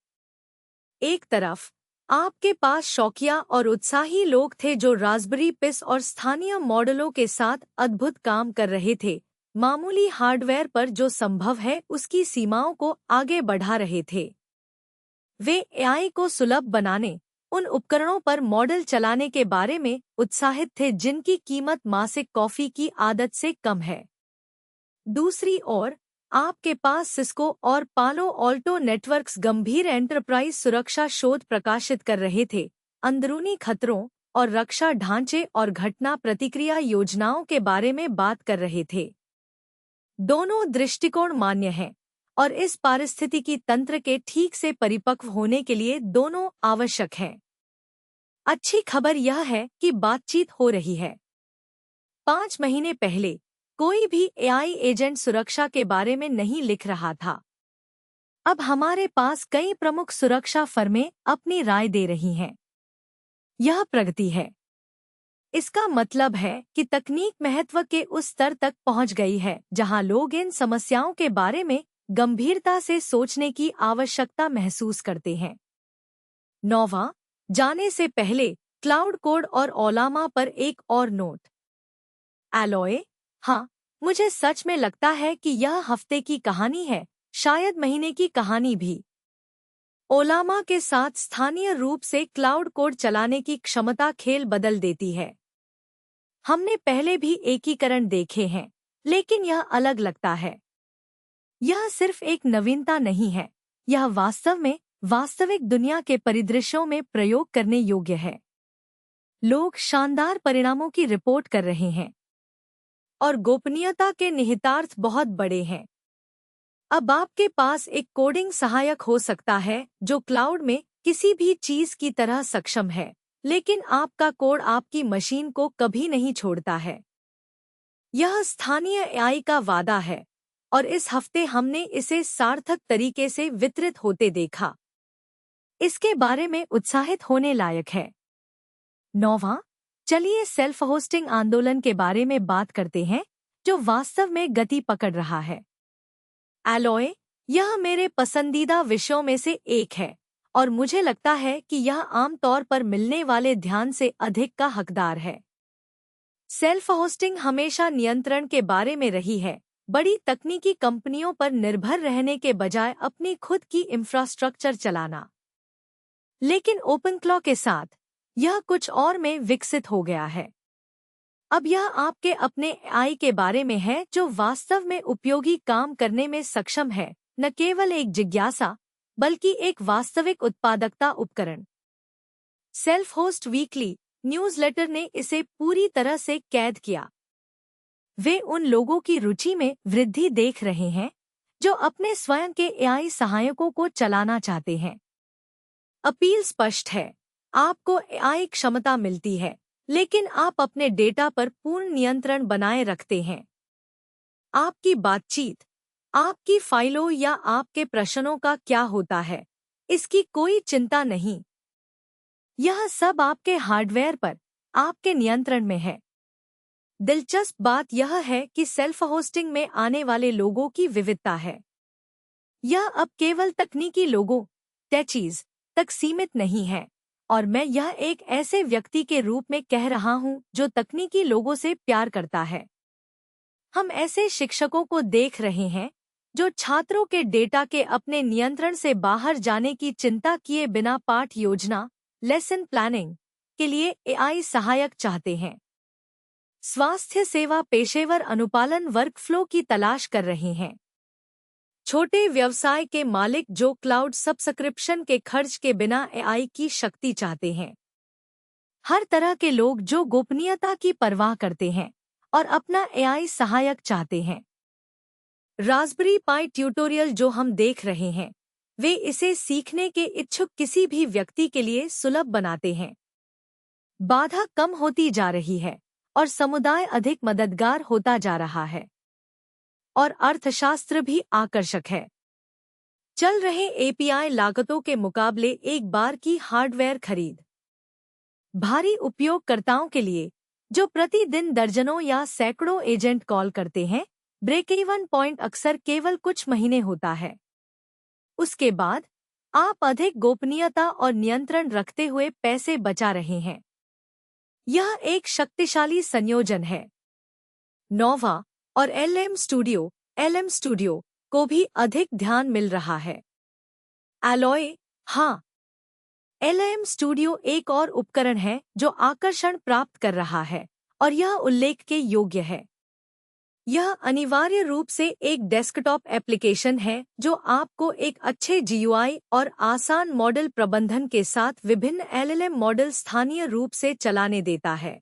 एक तरफ आपके पास शौकिया और उत्साही लोग थे जो रास्पबेरी पिस और स्थानीय मॉडलों के साथ अद्भुत काम कर रहे थे, मामूली हार्डवेयर पर जो संभव है उसकी सीमाओं को आगे बढ़ा रहे थे। वे एआई को सुलभ बनाने, उन उपकरणों पर मॉडल चलाने के बारे में उत्साहित थे जिनकी कीमत मासिक कॉफी की आदत से कम है। दूसरी ओर आपके पास सिस्को और पालो ऑल्टो नेटवर्क्स गंभीर एंटरप्राइज सुरक्षा शोध प्रकाशित कर रहे थे, अंदरूनी खतरों और रक्षा ढांचे और घटना प्रतिक्रिया योजनाओं के बारे में बात कर रहे थे। दोनों दृष्टिकोण मान्य हैं और इस पारिस्थितिकी तंत्र के ठीक से परिपक्व होने के लिए दोनों आवश्यक हैं। अच्छी खबर यह है कि बातचीत हो रही है। 5 महीने पहले कोई भी एआई एजेंट सुरक्षा के बारे में नहीं लिख रहा था। अब हमारे पास कई प्रमुख सुरक्षा फर्में अपनी राय दे रही हैं। यह प्रगति है। इसका मतलब है कि तकनीक महत्व के उस स्तर तक पहुंच गई है जहां लोग इन समस्याओं के बारे में गंभीरता से सोचने की आवश्यकता महसूस करते हैं। 9वां, जाने से पहले क्लाउड कोड और ओलामा पर एक और नोट। एलॉय, हाँ, मुझे सच में लगता है कि यह हफ्ते की कहानी है, शायद महीने की कहानी भी। ओलामा के साथ स्थानीय रूप से क्लाउड कोड चलाने की क्षमता खेल बदल देती है। हमने पहले भी एकीकरण देखे हैं, लेकिन यह अलग लगता है। यह सिर्फ एक नवीनता नहीं है, यह वास्तव में वास्तविक दुनिया के परिदृश्यों में प्रयोग करने योग्य है। लोग शानदार परिणामों की रिपोर्ट कर रहे हैं और गोपनीयता के निहितार्थ बहुत बड़े हैं। अब आपके पास एक कोडिंग सहायक हो सकता है जो क्लाउड में किसी भी चीज की तरह सक्षम है, लेकिन आपका कोड आपकी मशीन को कभी नहीं छोड़ता है। यह स्थानीय एआई का वादा है और इस हफ्ते हमने इसे सार्थक तरीके से वितरित होते देखा। इसके बारे में उत्साहित होने लायक है। 9वां, चलिए सेल्फ होस्टिंग आंदोलन के बारे में बात करते हैं जो वास्तव में गति पकड़ रहा है। एलॉय, यह मेरे पसंदीदा विषयों में से एक है और मुझे लगता है कि यह आमतौर पर मिलने वाले ध्यान से अधिक का हकदार है। सेल्फ होस्टिंग हमेशा नियंत्रण के बारे में रही है, बड़ी तकनीकी कंपनियों पर निर्भर रहने के बजाय अपनी खुद की इंफ्रास्ट्रक्चर चलाना। लेकिन ओपनक्लो के साथ यह कुछ और में विकसित हो गया है। अब यह आपके अपने एआई के बारे में है जो वास्तव में उपयोगी काम करने में सक्षम है, न केवल एक जिज्ञासा बल्कि एक वास्तविक उत्पादकता उपकरण। सेल्फ होस्ट वीकली न्यूज़लेटर ने इसे पूरी तरह से कैद किया। वे उन लोगों की रुचि में वृद्धि देख रहे हैं जो अपने स्वयं के एआई सहायकों को चलाना चाहते हैं। अपील स्पष्ट है, आपको एआई क्षमता मिलती है, लेकिन आप अपने डेटा पर पूर्ण नियंत्रण बनाए रखते हैं। आपकी बातचीत, आपकी फाइलों या आपके प्रश्नों का क्या होता है, इसकी कोई चिंता नहीं। यह सब आपके हार्डवेयर पर आपके नियंत्रण में है। दिलचस्प बात यह है कि सेल्फ होस्टिंग में आने वाले लोगों की विविधता है। यह अब केवल तकनीकी लोगों टेचीज तक सीमित नहीं है, और मैं यह एक ऐसे व्यक्ति के रूप में कह रहा हूं जो तकनीकी लोगों से प्यार करता है। हम ऐसे शिक्षकों को देख रहे हैं जो छात्रों के डेटा के अपने नियंत्रण से बाहर जाने की चिंता किए बिना पाठ योजना लेसन प्लानिंग के लिए एआई सहायक चाहते हैं। स्वास्थ्य सेवा पेशेवर अनुपालन वर्कफ्लो की तलाश कर रहे हैं। छोटे व्यवसाय के मालिक जो क्लाउड सब्सक्रिप्शन के खर्च के बिना एआई की शक्ति चाहते हैं। हर तरह के लोग जो गोपनीयता की परवाह करते हैं और अपना एआई सहायक चाहते हैं। रास्पबेरी पाई ट्यूटोरियल जो हम देख रहे हैं, वे इसे सीखने के इच्छुक किसी भी व्यक्ति के लिए सुलभ बनाते हैं। बाधा कम होती जा रही है और समुदाय अधिक मददगार होता जा रहा है, और अर्थशास्त्र भी आकर्षक है। चल रहे एपीआई लागतों के मुकाबले एक बार की हार्डवेयर खरीद। भारी उपयोगकर्ताओं के लिए जो प्रतिदिन दर्जनों या सैकड़ों एजेंट कॉल करते हैं, ब्रेक इवन पॉइंट अक्सर केवल कुछ महीने होता है। उसके बाद आप अधिक गोपनीयता और नियंत्रण रखते हुए पैसे बचा रहे हैं। यह एक शक्तिशाली संयोजन है। नोवा और एलएम स्टूडियो को भी अधिक ध्यान मिल रहा है। एलॉय, हाँ, एलएम स्टूडियो एक और उपकरण है जो आकर्षण प्राप्त कर रहा है, और यह उल्लेख के योग्य है। यह अनिवार्य रूप से एक डेस्कटॉप एप्लीकेशन है जो आपको एक अच्छे जीयूआई और आसान मॉडल प्रबंधन के साथ विभिन्न एलएलएम मॉडल स्थानीय रूप से चलाने देता है।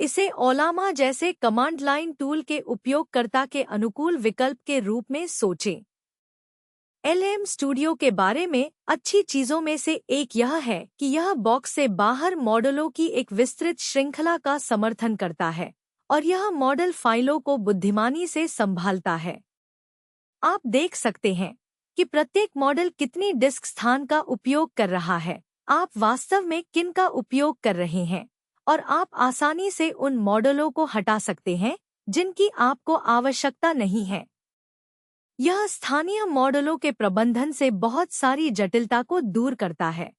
इसे ओलामा जैसे कमांड लाइन टूल के उपयोगकर्ता के अनुकूल विकल्प के रूप में सोचें। एलएम स्टूडियो के बारे में अच्छी चीजों में से एक यह है कि यह बॉक्स से बाहर मॉडलों की एक विस्तृत श्रृंखला का समर्थन करता है, और यह मॉडल फाइलों को बुद्धिमानी से संभालता है। आप देख सकते हैं कि प्रत्येक मॉडल कितनी डिस्क स्थान का उपयोग कर रहा है, आप वास्तव में किन का उपयोग कर रहे हैं, और आप आसानी से उन मॉडलों को हटा सकते हैं जिनकी आपको आवश्यकता नहीं है। यह स्थानीय मॉडलों के प्रबंधन से बहुत सारी जटिलता को दूर करता है।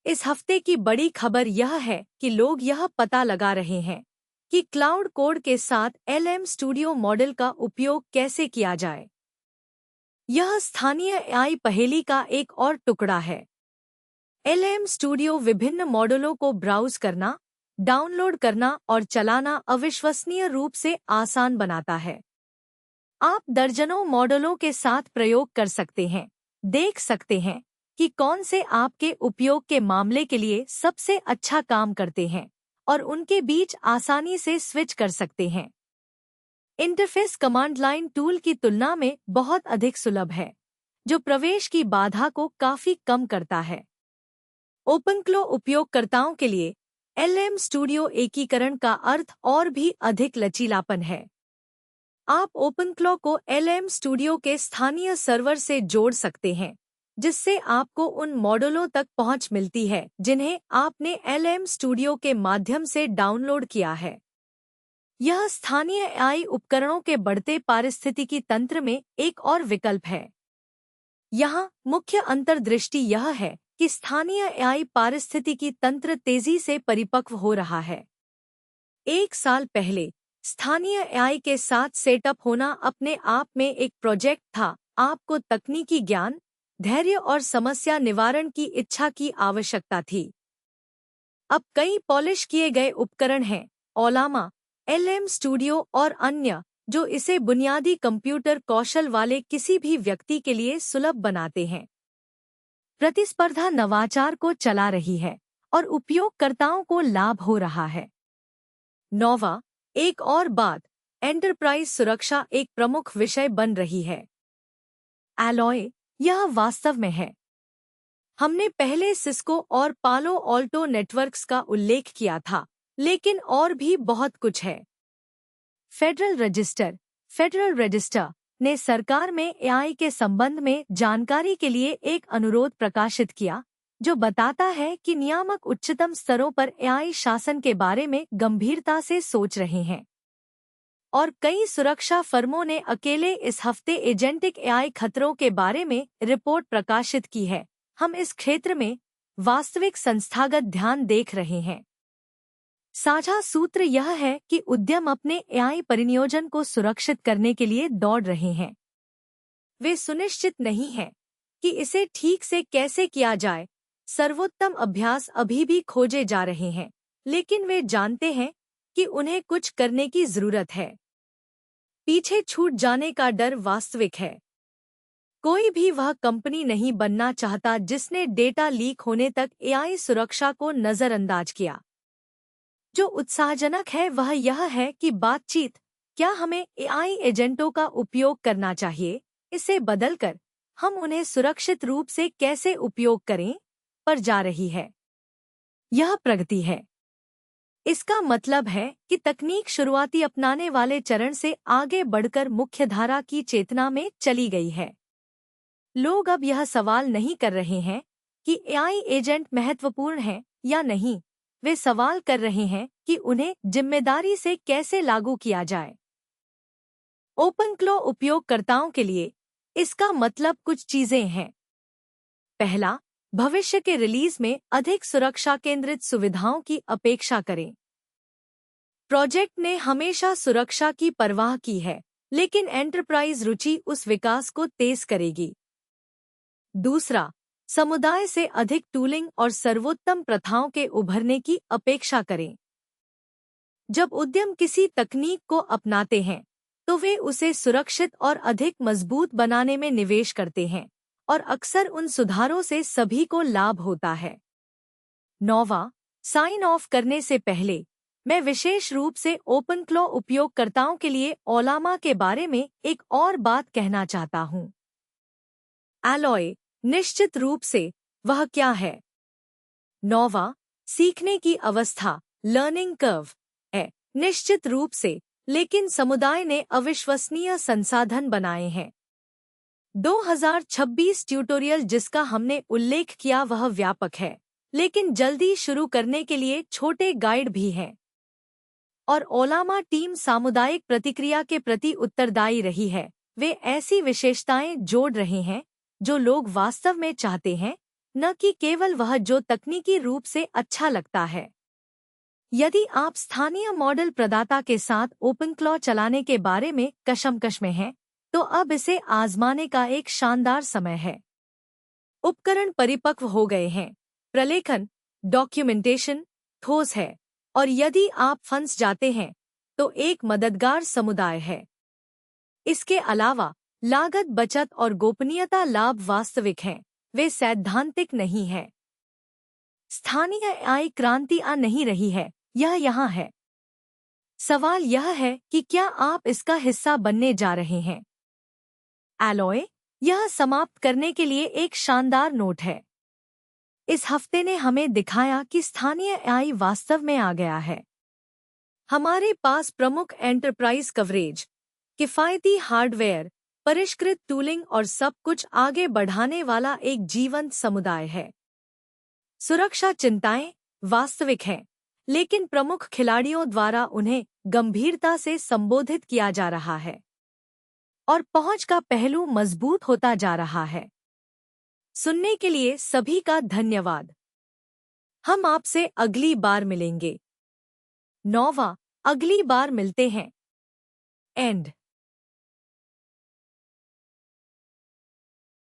इस हफ्ते की बड़ी खबर यह है कि लोग यह पता लगा रहे हैं कि क्लाउड कोड के साथ एलएम स्टूडियो मॉडल का उपयोग कैसे किया जाए। यह स्थानीय एआई पहेली का एक और टुकड़ा है। एलएम स्टूडियो विभिन्न मॉडलों को ब्राउज करना, डाउनलोड करना और चलाना अविश्वसनीय रूप से आसान बनाता है। आप दर्जनों मॉडलों के साथ प्रयोग कर सकते हैं, देख सकते हैं कि कौन से आपके उपयोग के मामले के लिए सबसे अच्छा काम करते हैं, और उनके बीच आसानी से स्विच कर सकते हैं। इंटरफेस कमांड लाइन टूल की तुलना में बहुत अधिक सुलभ है, जो प्रवेश की बाधा को काफी कम करता है। ओपनक्लो उपयोगकर्ताओं के लिए एलएम स्टूडियो एकीकरण का अर्थ और भी अधिक लचीलापन है। आप ओपनक्लो को एलएम स्टूडियो के स्थानीय सर्वर से जोड़ सकते हैं, जिससे आपको उन मॉडलों तक पहुंच मिलती है जिन्हें आपने एलएम स्टूडियो के माध्यम से डाउनलोड किया है। यह स्थानीय एआई उपकरणों के बढ़ते पारिस्थितिकी तंत्र में एक और विकल्प है। यहाँ मुख्य अंतर्दृष्टि यह है कि स्थानीय एआई पारिस्थितिकी तंत्र तेजी से परिपक्व हो रहा है। 1 साल पहले स्थानीय एआई के साथ सेटअप होना अपने आप में एक प्रोजेक्ट था। आपको तकनीकी ज्ञान, धैर्य और समस्या निवारण की इच्छा की आवश्यकता थी। अब कई पॉलिश किए गए उपकरण हैं, ओलामा, एलएम स्टूडियो और अन्य, जो इसे बुनियादी कंप्यूटर कौशल वाले किसी भी व्यक्ति के लिए सुलभ बनाते हैं। प्रतिस्पर्धा नवाचार को चला रही है और उपयोगकर्ताओं को लाभ हो रहा है। नोवा, एक और बात, एंटरप्राइज सुरक्षा एक प्रमुख विषय बन रही है। एलॉय, यह वास्तव में है। हमने पहले सिस्को और पालो ऑल्टो नेटवर्क्स का उल्लेख किया था, लेकिन और भी बहुत कुछ है। फेडरल रजिस्टर ने सरकार में एआई के संबंध में जानकारी के लिए एक अनुरोध प्रकाशित किया, जो बताता है कि नियामक उच्चतम स्तरों पर एआई शासन के बारे में गंभीरता से सोच रहे हैं। और कई सुरक्षा फर्मों ने अकेले इस हफ्ते एजेंटिक एआई खतरों के बारे में रिपोर्ट प्रकाशित की है। हम इस क्षेत्र में वास्तविक संस्थागत ध्यान देख रहे हैं। साझा सूत्र यह है कि उद्यम अपने एआई परिनियोजन को सुरक्षित करने के लिए दौड़ रहे हैं। वे सुनिश्चित नहीं हैं कि इसे ठीक से कैसे किया जाए। सर्वोत्तम अभ्यास अभी भी खोजे जा रहे हैं, लेकिन वे जानते हैं कि उन्हें कुछ करने की जरूरत है। पीछे छूट जाने का डर वास्तविक है। कोई भी वह कंपनी नहीं बनना चाहता जिसने डेटा लीक होने तक एआई सुरक्षा को नजरअंदाज किया। जो उत्साहजनक है वह यह है कि बातचीत क्या हमें एआई एजेंटों का उपयोग करना चाहिए, इसे बदलकर हम उन्हें सुरक्षित रूप से कैसे उपयोग करें पर जा रही है। यह प्रगति है। इसका मतलब है कि तकनीक शुरुआती अपनाने वाले चरण से आगे बढ़कर मुख्यधारा की चेतना में चली गई है। लोग अब यह सवाल नहीं कर रहे हैं कि एआई एजेंट महत्वपूर्ण हैं या नहीं, वे सवाल कर रहे हैं कि उन्हें जिम्मेदारी से कैसे लागू किया जाए। ओपनक्लो उपयोगकर्ताओं के लिए इसका मतलब कुछ चीजें हैं। पहला, भविष्य के रिलीज में अधिक सुरक्षा केंद्रित सुविधाओं की अपेक्षा करें। प्रोजेक्ट ने हमेशा सुरक्षा की परवाह की है, लेकिन एंटरप्राइज रुचि उस विकास को तेज करेगी। दूसरा, समुदाय से अधिक टूलिंग और सर्वोत्तम प्रथाओं के उभरने की अपेक्षा करें। जब उद्यम किसी तकनीक को अपनाते हैं तो वे उसे सुरक्षित और अधिक मजबूत बनाने में निवेश करते हैं, और अक्सर उन सुधारों से सभी को लाभ होता है। 9वां, साइन ऑफ करने से पहले मैं विशेष रूप से ओपनक्लो उपयोगकर्ताओं के लिए ओलामा के बारे में एक और बात कहना चाहता हूं। एलॉय निश्चित रूप से वह क्या है। 9वां, सीखने की अवस्था लर्निंग कर्व है निश्चित रूप से, लेकिन समुदाय ने अविश्वसनीय संसाधन बनाए हैं। 2026 ट्यूटोरियल जिसका हमने उल्लेख किया वह व्यापक है, लेकिन जल्दी शुरू करने के लिए छोटे गाइड भी हैं। और ओलामा टीम सामुदायिक प्रतिक्रिया के प्रति उत्तरदायी रही है। वे ऐसी विशेषताएं जोड़ रहे हैं जो लोग वास्तव में चाहते हैं, न कि केवल वह जो तकनीकी रूप से अच्छा लगता है। यदि आप स्थानीय मॉडल प्रदाता के साथ ओपनक्लो चलाने के बारे में कशमकश में हैं, तो अब इसे आजमाने का एक शानदार समय है। उपकरण परिपक्व हो गए हैं, प्रलेखन डॉक्यूमेंटेशन ठोस है, और यदि आप फंस जाते हैं तो एक मददगार समुदाय है। इसके अलावा लागत बचत और गोपनीयता लाभ वास्तविक हैं, वे सैद्धांतिक नहीं हैं। स्थानीय एआई क्रांति आ नहीं रही है, यह यहाँ है। सवाल यह है कि क्या आप इसका हिस्सा बनने जा रहे हैं। एलॉय यह समाप्त करने के लिए एक शानदार नोट है। इस हफ्ते ने हमें दिखाया कि स्थानीय एआई वास्तव में आ गया है। हमारे पास प्रमुख एंटरप्राइज कवरेज, किफायती हार्डवेयर, परिष्कृत टूलिंग और सब कुछ आगे बढ़ाने वाला एक जीवंत समुदाय है। सुरक्षा चिंताएं वास्तविक हैं, लेकिन प्रमुख खिलाड़ियों द्वारा उन्हें गंभीरता से संबोधित किया जा रहा है, और पहुंच का पहलू मजबूत होता जा रहा है। सुनने के लिए सभी का धन्यवाद। हम आपसे अगली बार मिलेंगे। 9वां, अगली बार मिलते हैं। एंड।